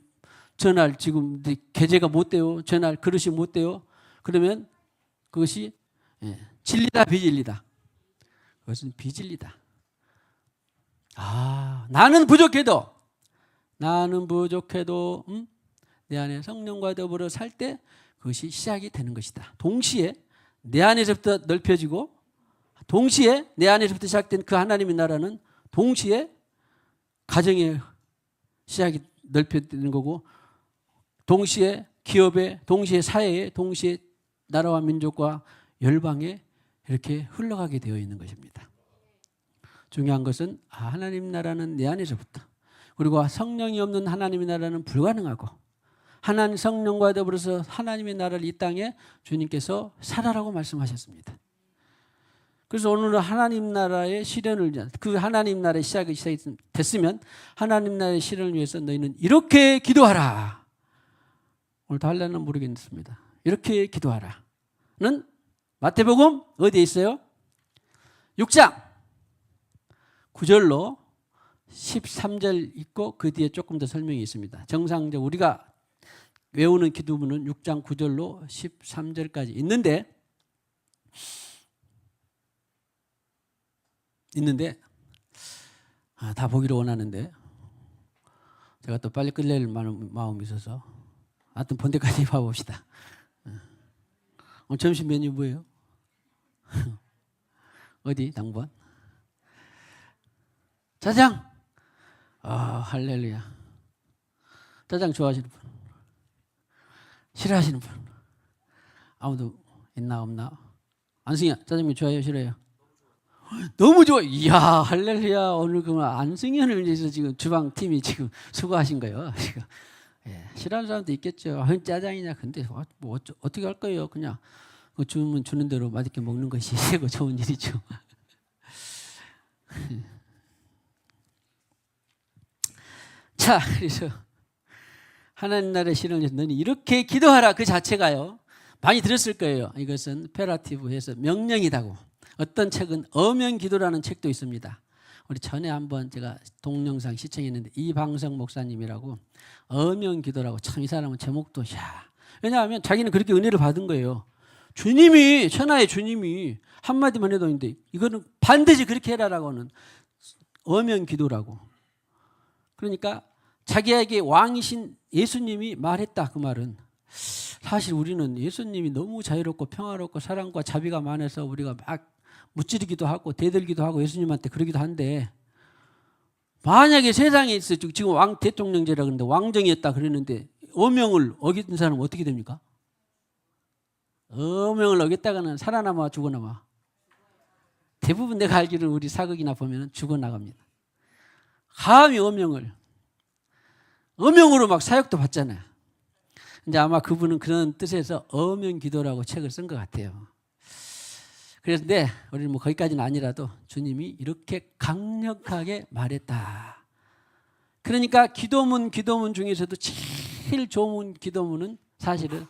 전할 지금 계제가 못 돼요. 전할 그릇이 못 돼요. 그러면 그것이 진리다 비진리다? 그것은 비진리다. 나는 부족해도 내 안에 성령과 더불어 살 때 그것이 시작이 되는 것이다. 동시에 내 안에서부터 넓혀지고, 동시에 내 안에서부터 시작된 그 하나님의 나라는 동시에 가정의 시작이 넓혀지는 거고, 동시에 기업에, 동시에 사회에, 동시에 나라와 민족과 열방에 이렇게 흘러가게 되어 있는 것입니다. 중요한 것은 하나님 나라는 내 안에서부터, 그리고 성령이 없는 하나님의 나라는 불가능하고, 하나님 성령과 더불어서 하나님의 나라를 이 땅에 주님께서 살아라고 말씀하셨습니다. 그래서 오늘은 하나님 나라의 실현을, 그 하나님 나라의 시작이 됐으면 하나님 나라의 실현을 위해서 너희는 이렇게 기도하라. 오늘 다 할려나 모르겠습니다. 이렇게 기도하라는 마태복음 어디에 있어요? 6장 9절로 13절 있고 그 뒤에 조금 더 설명이 있습니다. 정상적 우리가 외우는 기도문은 6장 9절로 13절까지 있는데 다 보기를 원하는데 제가 또 빨리 끝낼 마음이 있어서 하여튼 본 데까지 봐봅시다. 오늘 점심 메뉴 뭐예요? 어디 당번? 짜장! 할렐루야. 짜장 좋아하시는 분? 싫어하시는 분? 아무도 있나 없나? 안승현 짜장면 좋아해요? 싫어해요? 너무 좋아. 이야 할렐루야. 오늘 그 안승현을 위해서 지금 주방팀이 지금 수고하신 거예요. 지금. 싫어하는 사람도 있겠죠. 짜장이냐. 근데 뭐 어떻게 할 거예요? 그냥 주면 주는 대로 맛있게 먹는 것이 최고 좋은 일이죠. 자, 그래서 하나님 나라의 실현을 위해서 너는 이렇게 기도하라 그 자체가요. 많이 들었을 거예요. 이것은 페라티브해서 명령이다고. 어떤 책은 어명기도라는 책도 있습니다. 우리 전에 한번 제가 동영상 시청했는데 이방성 목사님이라고 어명기도라고, 참 이 사람은 제목도 왜냐하면 자기는 그렇게 은혜를 받은 거예요. 주님이, 천하의 주님이 한마디만 해도 있는데 이거는 반드시 그렇게 해라라고 하는 어명기도라고. 그러니까 자기에게 왕이신 예수님이 말했다. 그 말은 사실 우리는 예수님이 너무 자유롭고 평화롭고 사랑과 자비가 많아서 우리가 막 무찌르기도 하고 대들기도 하고 예수님한테 그러기도 한데, 만약에 세상에 있어 지금 왕 대통령제라 그러는데 왕정이었다 그러는데 어명을 어긴 사람은 어떻게 됩니까? 어명을 어겼다가는 살아남아 죽어나마. 대부분 내가 알기로는 우리 사극이나 보면 죽어나갑니다. 감히 어명으로 막 사역도 받잖아요. 이제 아마 그분은 그런 뜻에서 어명기도라고 책을 쓴 것 같아요. 그런데 우리는 뭐 거기까지는 아니라도 주님이 이렇게 강력하게 말했다. 그러니까 기도문 중에서도 제일 좋은 기도문은 사실은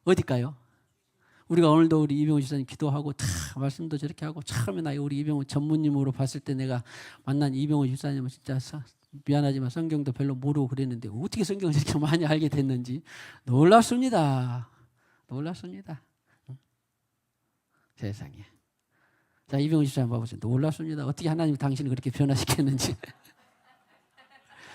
어딜까요? 우리가 오늘도 우리 이병호 집사님 기도하고 다 말씀도 저렇게 하고, 처음에 나 우리 이병호 전무님으로 봤을 때 내가 만난 이병호 집사님은 진짜 미안하지만 성경도 별로 모르고 그랬는데 어떻게 성경을 이렇게 많이 알게 됐는지 놀랍습니다. 세상에. 자, 이병호 집사님 봐보세요. 놀랍습니다. 어떻게 하나님이 당신을 그렇게 변화시켰는지.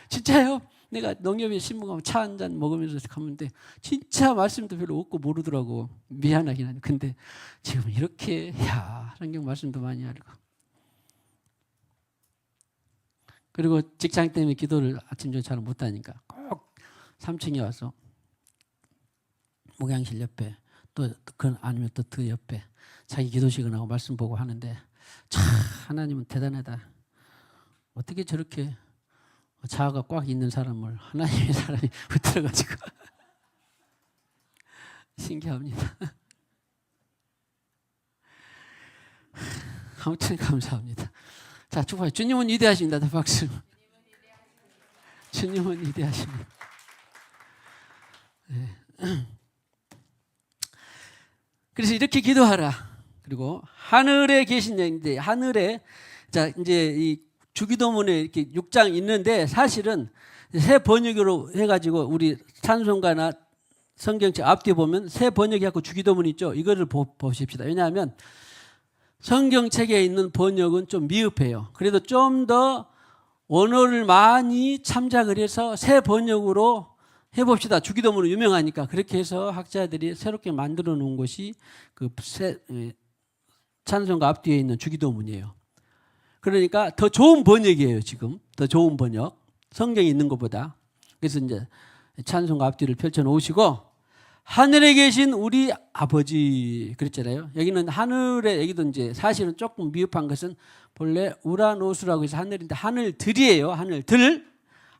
진짜요? 내가 농협에 신문 가면 차 한 잔 먹으면서 가는데 진짜 말씀도 별로 없고 모르더라고. 미안하긴 하네. 근데 지금 이렇게 성경 말씀도 많이 알고. 그리고 직장 때문에 기도를 아침 저녁 잘 못하니까 꼭 3층에 와서 목양실 옆에 또 그 아니면 또 그 옆에 자기 기도 시간하고 말씀 보고 하는데, 참 하나님은 대단하다. 어떻게 저렇게 자아가 꽉 있는 사람을 하나님의 사람이 붙들어가지고 신기합니다. 아무튼 감사합니다. 자, 축하해. 주님은 위대하십니다. 박수. 주님은 위대하십니다. 네. 그래서 이렇게 기도하라. 그리고 하늘에 계신 영인데, 하늘에, 자, 이제 이 주기도문에 이렇게 6장 있는데 사실은 새 번역으로 해가지고 우리 찬송가나 성경책 앞뒤에 보면 새 번역해갖고 주기도문 있죠. 이거를 보십시다. 왜냐하면 성경책에 있는 번역은 좀 미흡해요. 그래도 좀 더 원어를 많이 참작을 해서 새 번역으로 해봅시다. 주기도문은 유명하니까. 그렇게 해서 학자들이 새롭게 만들어 놓은 것이 그 찬송가 앞뒤에 있는 주기도문이에요. 그러니까 더 좋은 번역이에요. 지금 더 좋은 번역, 성경에 있는 것보다. 그래서 이제 찬송가 앞뒤를 펼쳐 놓으시고, 하늘에 계신 우리 아버지 그랬잖아요. 여기는 하늘에, 여기도 이제 사실은 조금 미흡한 것은 본래 우라노스라고 해서 하늘인데 하늘들이에요.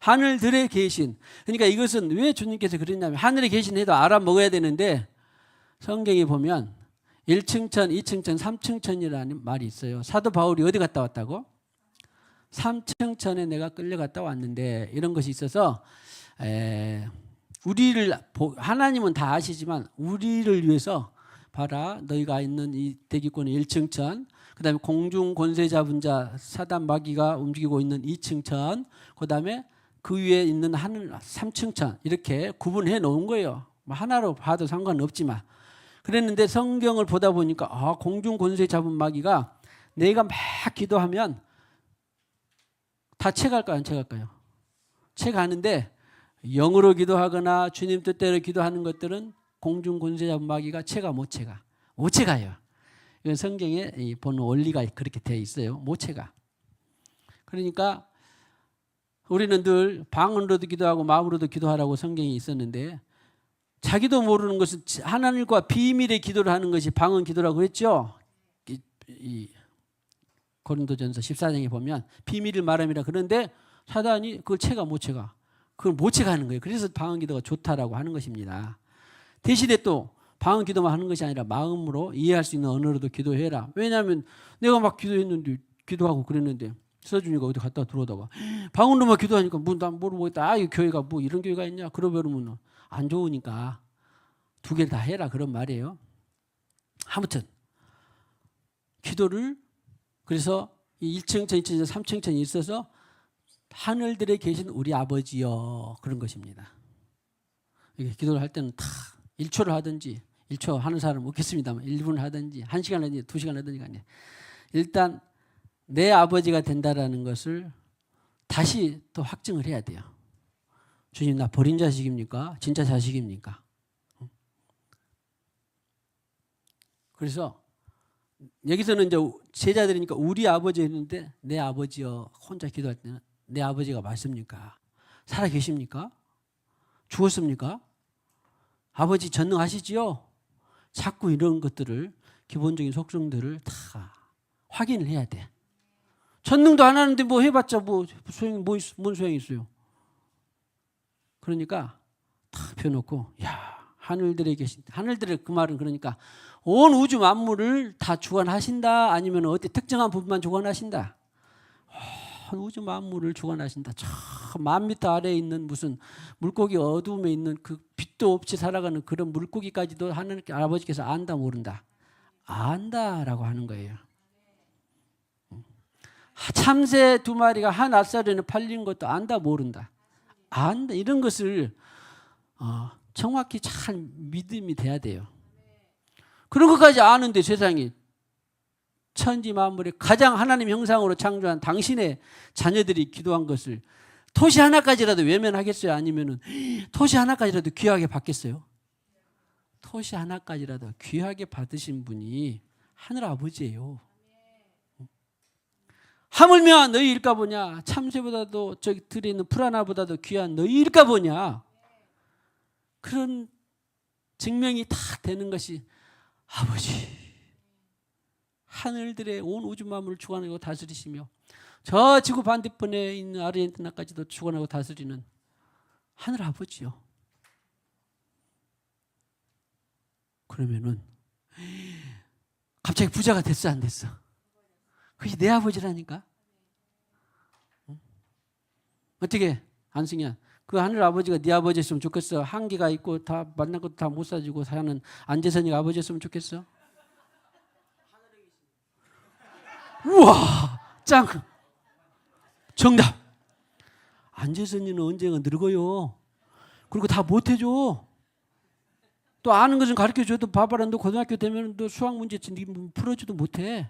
하늘들에 계신. 그러니까 이것은 왜 주님께서 그랬냐면, 하늘에 계신 해도 알아먹어야 되는데 성경에 보면 1층천, 2층천, 3층천이라는 말이 있어요. 사도 바울이 어디 갔다 왔다고? 3층천에 내가 끌려갔다 왔는데, 이런 것이 있어서 우리를, 하나님은 다 아시지만 우리를 위해서 봐라, 너희가 있는 이 대기권의 1층천, 그 다음에 공중 권세 잡은 자 사단 마귀가 움직이고 있는 2층천, 그 다음에 그 위에 있는 하늘 3층천, 이렇게 구분해 놓은 거예요. 하나로 봐도 상관없지만. 그랬는데 성경을 보다 보니까 공중 권세 잡은 마귀가 내가 막 기도하면 다 채갈까요? 안 채갈까요? 채가는데 영으로 기도하거나 주님 뜻대로 기도하는 것들은 공중 권세 잡은 마귀가 못 채가요. 이건 성경에 보는 원리가 그렇게 되어 있어요. 못 채가. 그러니까 우리는 늘 방언으로도 기도하고 마음으로도 기도하라고 성경에 있었는데, 자기도 모르는 것은 하나님과 비밀의 기도를 하는 것이 방언 기도라고 했죠. 이 고린도전서 14장에 보면 비밀을 말함이라. 그런데 사단이 그걸 못 채가. 그걸 못 채가는 거예요. 그래서 방언 기도가 좋다라고 하는 것입니다. 대신에 또 방언 기도만 하는 것이 아니라 마음으로 이해할 수 있는 언어로도 기도해라. 왜냐하면 내가 막 기도하고 그랬는데 서준이가 어디 갔다 들어오다가 방언으로만 기도하니까 난 모르겠다. 이 교회가 뭐 이런 교회가 있냐? 그러면 안 좋으니까 두 개를 다 해라, 그런 말이에요. 아무튼 기도를, 그래서 1층천, 2층천, 3층천이 있어서 하늘들에 계신 우리 아버지여, 그런 것입니다. 이게 기도를 할 때는 다 1초를 하든지, 1초 하는 사람은 없겠습니다만 1분을 하든지 1시간 하든지 2시간 하든지 간에 일단 내 아버지가 된다라는 것을 다시 또 확증을 해야 돼요. 주님 나 버린 자식입니까? 진짜 자식입니까? 그래서 여기서는 이제 제자들이니까 우리 아버지 했는데 내 아버지여 혼자 기도할 때는 내 아버지가 맞습니까? 살아 계십니까? 죽었습니까? 아버지 전능하시지요? 자꾸 이런 것들을 기본적인 속성들을 다 확인을 해야 돼. 전능도 안 하는데 뭐 해봤자 뭐 소용이 뭔 소용이 있어요. 그러니까 다 펴놓고 야 하늘들에 계신 하늘들의 그 말은 그러니까 온 우주 만물을 다 주관하신다 아니면 어디 특정한 부분만 주관하신다. 온 우주 만물을 주관하신다. 저 만 미터 아래에 있는 무슨 물고기 어둠에 있는 그 빛도 없이 살아가는 그런 물고기까지도 하나님 아버지께서 안다 모른다. 안다라고 하는 거예요. 참새 2마리가 한 앞사르에 팔린 것도 안다 모른다. 안다 이런 것을 정확히 잘 믿음이 돼야 돼요. 그런 것까지 아는데 세상이 천지 만물에 가장 하나님 형상으로 창조한 당신의 자녀들이 기도한 것을 토시 하나까지라도 외면하겠어요? 아니면은 토시 하나까지라도 귀하게 받겠어요? 토시 하나까지라도 귀하게 받으신 분이 하늘 아버지예요. 하물며 너희일까 보냐? 참새보다도 저기 들에 있는 풀 하나보다도 귀한 너희일까 보냐? 그런 증명이 다 되는 것이 아버지 하늘들의 온 우주 만물을 주관하고 다스리시며 저 지구 반대편에 있는 아르헨티나까지도 주관하고 다스리는 하늘 아버지요. 그러면은 갑자기 부자가 됐어 안 됐어? 그게 내 아버지라니까. 어떻게 안승현 그 하늘 아버지가 네 아버지였으면 좋겠어? 한계가 있고 다 만난 것도 다 못 사주고 사는 안재선이가 아버지였으면 좋겠어? 우와 짱 정답. 안재선이는 언젠가 늙어요. 그리고 다 못해줘. 또 아는 것 좀 가르쳐줘도 봐봐라 너 고등학교 되면 너 수학 문제 풀어줘도 못해.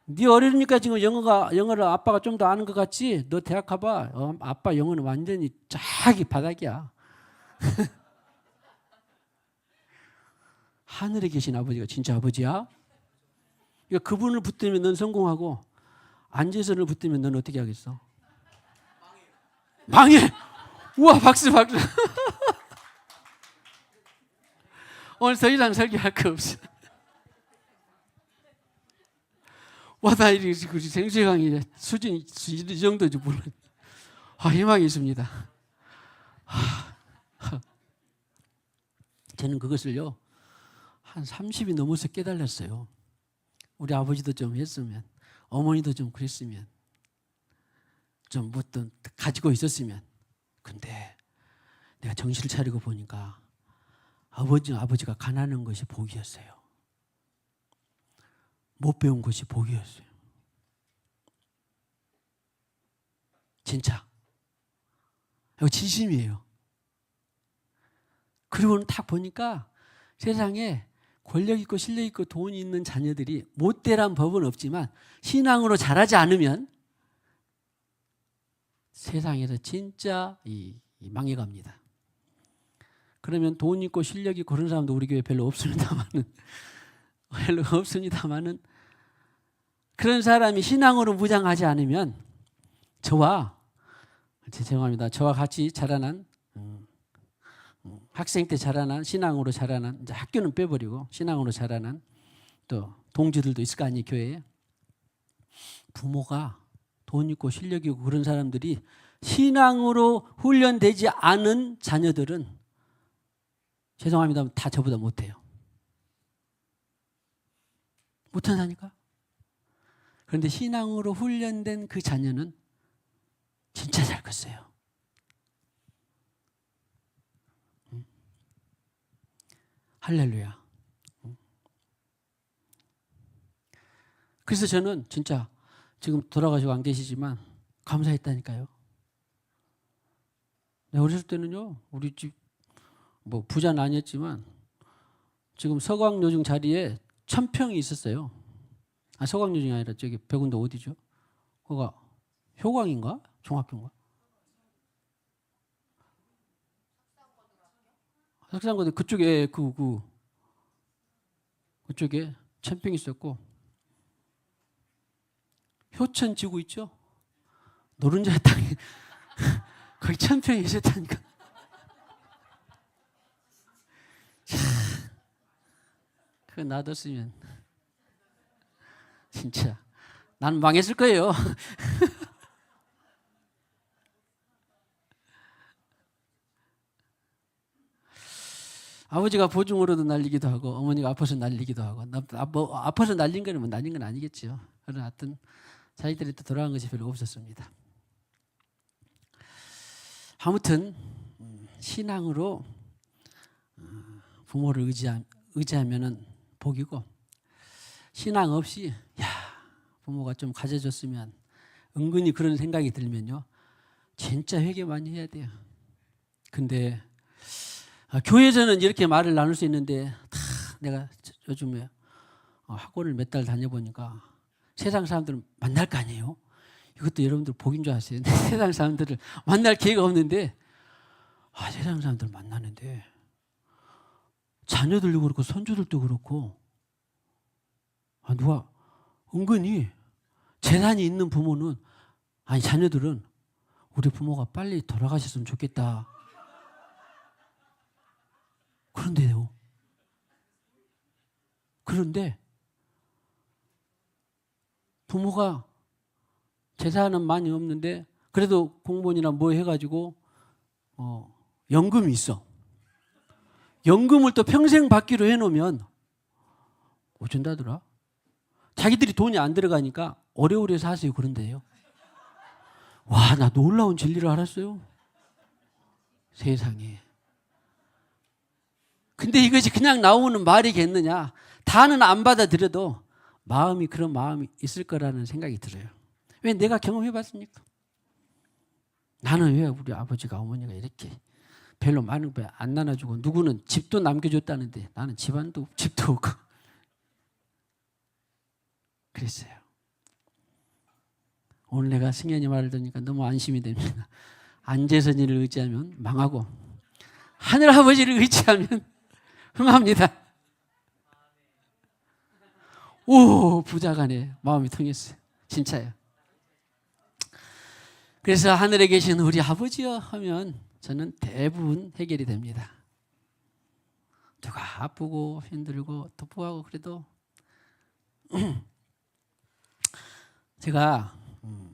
네 어리니까 지금 영어를 아빠가 좀 더 아는 것 같지? 너 대학 가봐. 아빠 영어는 완전히 쫙이 바닥이야. 하늘에 계신 아버지가 진짜 아버지야? 그러니까 그분을 붙들면 넌 성공하고 안재선을 붙들면 넌 어떻게 하겠어? 망해. 우와 박수. 오늘 더 이상 설교할 거 없어. 와, 나 이 생수의 강의 수준이 이 정도인지 몰라. 희망이 있습니다. 저는 그것을요, 한 30이 넘어서 깨달았어요. 우리 아버지도 좀 했으면, 어머니도 좀 그랬으면, 좀 어떤 가지고 있었으면. 근데 내가 정신을 차리고 보니까 아버지가 가난한 것이 복이었어요. 못 배운 것이 복이었어요. 진짜. 이거 진심이에요. 그리고는 딱 보니까 세상에 권력 있고 실력 있고 돈이 있는 자녀들이 못 되란 법은 없지만 신앙으로 자라지 않으면 세상에서 진짜 망해갑니다. 그러면 돈 있고 실력 있고 그런 사람도 우리 교회 별로 없습니다만은 그런 사람이 신앙으로 무장하지 않으면 죄송합니다. 저와 같이 자라난 학생 때 자라난 신앙으로 자라난 이제 학교는 빼버리고 신앙으로 자라난 또 동지들도 있을 거 아니에요. 교회에. 부모가 돈 있고 실력 있고 그런 사람들이 신앙으로 훈련되지 않은 자녀들은 죄송합니다. 다 저보다 못해요. 못한다니까. 그런데 신앙으로 훈련된 그 자녀는 진짜 잘 컸어요. 할렐루야. 그래서 저는 진짜 지금 돌아가시고 안 계시지만 감사했다니까요. 내가 어렸을 때는요, 우리 집 뭐 부자는 아니었지만 지금 서광요중 자리에 1000평이 있었어요. 서광요중이 아니라 저기 백운도 어디죠? 거가 효광인가? 종합교인가? 석산고등 그쪽에 그쪽에 천평이 있었고 효천 지구 있죠? 노른자 땅에 거기 천평이 있었다니까. 그거 놔뒀으면 진짜 난 망했을 거예요. 아버지가 보증으로도 날리기도 하고 어머니가 아파서 날리기도 하고 아파서 날린 거는 뭐 날린 건 아니겠죠. 그러나 하여튼 자기들이 또 돌아간 것이 별로 없었습니다. 아무튼 신앙으로 부모를 의지하면은 복이고 신앙 없이 부모가 좀 가져줬으면 은근히 그런 생각이 들면요 진짜 회개 많이 해야 돼요. 근데 교회에서는 이렇게 말을 나눌 수 있는데 내가 요즘에 학원을 몇 달 다녀보니까 세상 사람들을 만날 거 아니에요. 이것도 여러분들 복인 줄 아세요? 세상 사람들을 만날 기회가 없는데 세상 사람들 만나는데 자녀들도 그렇고 손주들도 그렇고 누가 은근히 재산이 있는 부모는 자녀들은 우리 부모가 빨리 돌아가셨으면 좋겠다. 그런데 부모가 재산은 많이 없는데 그래도 공무원이나 뭐 해가지고 연금이 있어. 연금을 또 평생 받기로 해놓으면 어쩐다더라? 자기들이 돈이 안 들어가니까 오래오래 사세요 그런데요. 와, 나 놀라운 진리를 알았어요. 세상에. 근데 이것이 그냥 나오는 말이겠느냐? 다는 안 받아들여도 마음이 그런 마음이 있을 거라는 생각이 들어요. 왜 내가 경험해봤으니까. 나는 왜 우리 아버지가 어머니가 이렇게 별로 많은 거 안 나눠주고 누구는 집도 남겨줬다는데 나는 집안도 집도 없고 그랬어요. 오늘 내가 승현이 말을 들으니까 너무 안심이 됩니다. 안재선이를 의지하면 망하고 하늘 아버지를 의지하면 흥합니다. 오, 부자가네. 마음이 통했어요. 진짜요. 그래서 하늘에 계신 우리 아버지여 하면 저는 대부분 해결이 됩니다. 누가 아프고 힘들고 도포하고 그래도 제가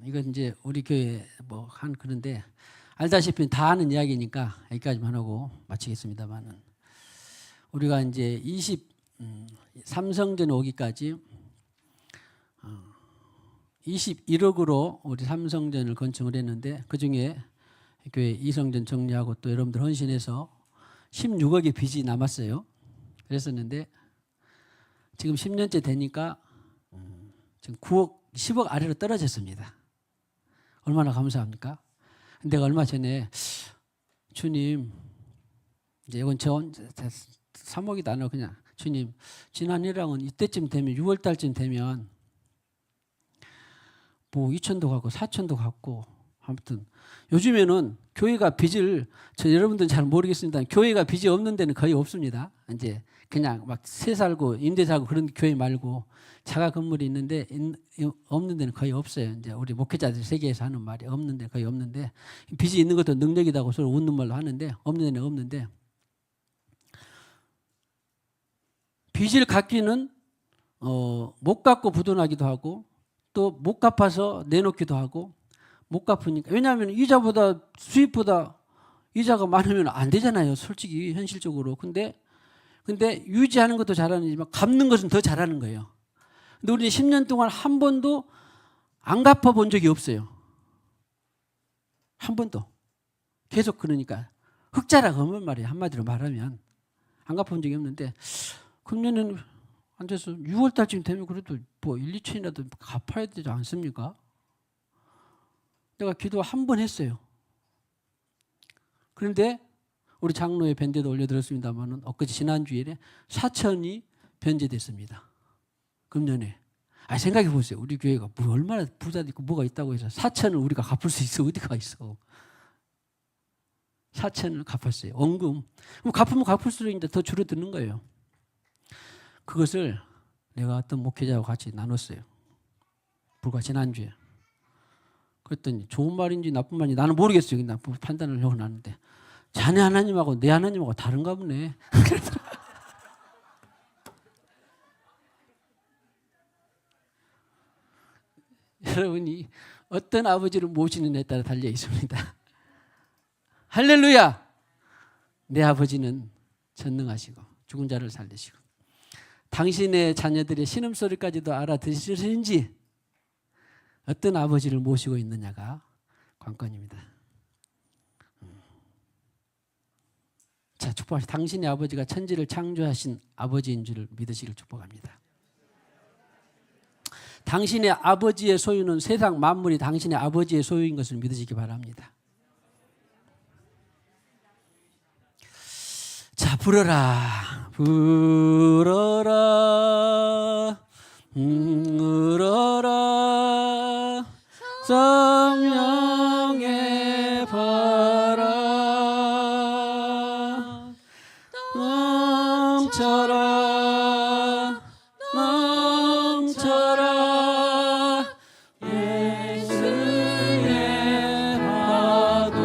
이건 이제 우리 교회 뭐 한 그런데 알다시피 다 아는 이야기니까 여기까지만 하고 마치겠습니다만은 우리가 이제 23성전 오기까지 21억으로 우리 삼성전을 건축을 했는데 그중에 교회 2성전 정리하고 또 여러분들 헌신해서 16억의 빚이 남았어요. 그랬었는데 지금 10년째 되니까 지금 9억, 10억 아래로 떨어졌습니다. 얼마나 감사합니까? 내가 얼마 전에 주님 이제 이건 저 3억이도 안 하고 그냥 주님 지난 일랑은 이때쯤 되면 6월 달쯤 되면 뭐 2천도 가고 4천도 갔고 아무튼 요즘에는 교회가 빚을 여러분들은 잘 모르겠습니다. 교회가 빚이 없는 데는 거의 없습니다. 이제 그냥 막 세 살고 임대 살고 그런 교회 말고 자가 건물이 있는데 없는 데는 거의 없어요. 이제 우리 목회자들 세계에서 하는 말이 없는 데 거의 없는데 빚이 있는 것도 능력이다고 서로 웃는 말로 하는데 없는 데는 없는데 빚을 갚기는 못 갚고 부도나기도 하고 또 못 갚아서 내놓기도 하고 못 갚으니까 왜냐하면 이자보다 수입보다 이자가 많으면 안 되잖아요. 솔직히 현실적으로. 근데 유지하는 것도 잘하지만 갚는 것은 더 잘하는 거예요. 근데 우리 10년 동안 한 번도 안 갚아본 적이 없어요. 한 번도. 계속 그러니까 흑자라고 하면 말이에요. 한마디로 말하면 안 갚아본 적이 없는데 금년에는 앉아서 6월 달쯤 되면 그래도 뭐 1, 2천이라도 갚아야 되지 않습니까? 내가 기도 한 번 했어요. 그런데 우리 장로의 변제도 올려드렸습니다만 엊그제 지난주일에 4천이 변제됐습니다. 금년에. 생각해 보세요. 우리 교회가 뭐 얼마나 부자 있고 뭐가 있다고 해서 4천을 우리가 갚을 수 있어. 어디가 있어. 4천을 갚았어요. 원금. 그럼 갚으면 갚을수록 이제 더 줄어드는 거예요. 그것을 내가 어떤 목회자와 같이 나눴어요. 불과 지난주에. 그랬더니 좋은 말인지 나쁜 말인지 나는 모르겠어요. 그냥 판단을 하고 나는데 자네 하나님하고 내 하나님하고 다른가 보네. 여러분이 어떤 아버지를 모시느냐에 따라 달려 있습니다. 할렐루야! 내 아버지는 전능하시고 죽은 자를 살리시고 당신의 자녀들의 신음소리까지도 알아들으시는지 어떤 아버지를 모시고 있느냐가 관건입니다. 자, 축복하시. 당신의 아버지가 천지를 창조하신 아버지인 줄을 믿으시길 축복합니다. 당신의 아버지의 소유는 세상 만물이 당신의 아버지의 소유인 것을 믿으시기 바랍니다. 자, 불어라, 불어라, 울어라, 성령의 바람 넘쳐라, 넘쳐라, 예수의 파도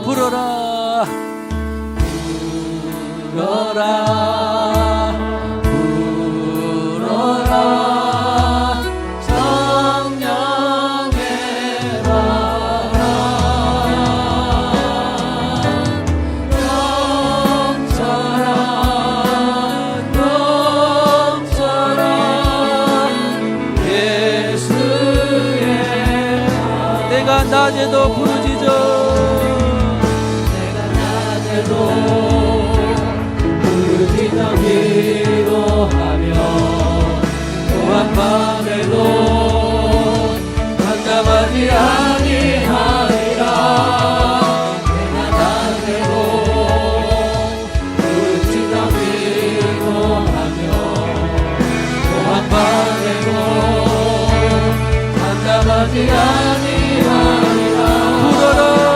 불어라, 불어라, 불어라, 성령의 바람 넘쳐라, 넘쳐라, 예수의 바람. 내가 낮에도 부르짖어, 내가 낮에도 부르짖어 기도하며 또한 밤에도 잠잠하지 아니하리라. 내가 낮에도 부르짖어 기도하며 또한 밤에도 잠잠하지 아니하리라. 불어라,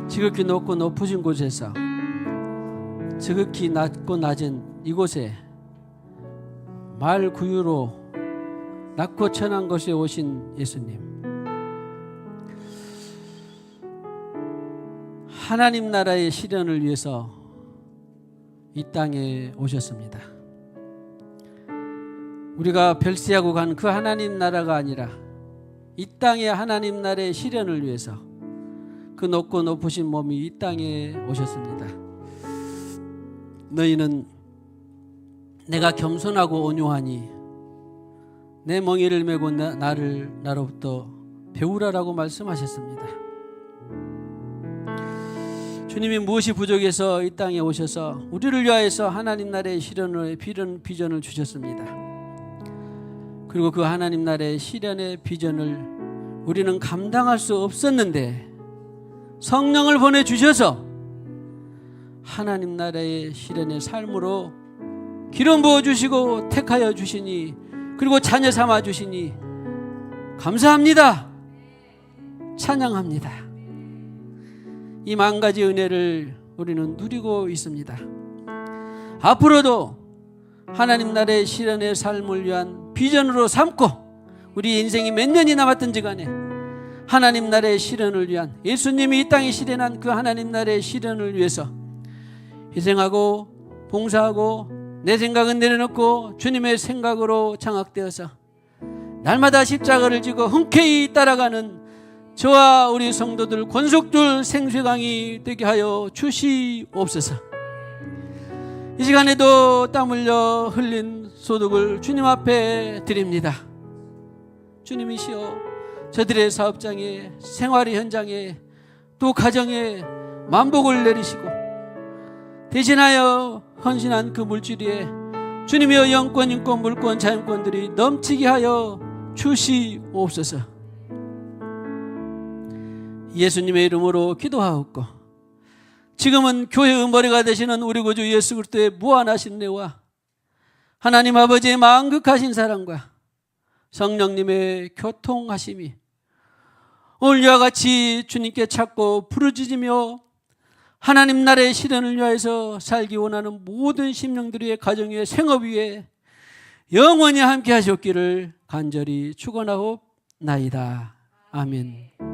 지극히 높고 높으신 곳에서 지극히 낮고 낮은 이곳에 말 구유로 낮고 천한 곳에 오신 예수님, 하나님 나라의 실현을 위해서 이 땅에 오셨습니다. 우리가 별세하고 간 그 하나님 나라가 아니라 이 땅의 하나님 나라의 실현을 위해서 그 높고 높으신 몸이 이 땅에 오셨습니다. 너희는 내가 겸손하고 온유하니 내 멍에를 메고 나로부터 배우라라고 말씀하셨습니다. 주님이 무엇이 부족해서 이 땅에 오셔서 우리를 위하여서 하나님 나라의 실현의 비전을 주셨습니다. 그리고 그 하나님 나라의 실현의 비전을 우리는 감당할 수 없었는데 성령을 보내주셔서 하나님 나라의 실현의 삶으로 기름 부어주시고 택하여 주시니, 그리고 자녀 삼아 주시니 감사합니다. 찬양합니다. 이 만 가지 은혜를 우리는 누리고 있습니다. 앞으로도 하나님 나라의 실현의 삶을 위한 비전으로 삼고 우리 인생이 몇 년이 남았든지 간에 하나님 나라의 실현을 위한, 예수님이 이 땅에 실현한 그 하나님 나라의 실현을 위해서 희생하고 봉사하고 내 생각은 내려놓고 주님의 생각으로 장악되어서 날마다 십자가를 지고 흔쾌히 따라가는 저와 우리 성도들 권속들 생수강이 되게 하여 주시옵소서. 이 시간에도 땀 흘려 흘린 소득을 주님 앞에 드립니다. 주님이시여, 저들의 사업장에, 생활의 현장에, 또 가정에 만복을 내리시고 대신하여 헌신한 그 물질 위에 주님의 영권, 인권, 물권, 자연권들이 넘치게 하여 주시옵소서. 예수님의 이름으로 기도하옵고 지금은 교회의 머리가 되시는 우리 구주 예수 그리스도의 무한하신 은혜와 하나님 아버지의 만극하신 사랑과 성령님의 교통하심이 오늘과 같이 주님께 찾고 부르짖으며 하나님 나라의 실현을 위하여서 살기 원하는 모든 심령들의 가정 위에 생업 위에 영원히 함께 하셨기를 간절히 축원하옵나이다. 아멘.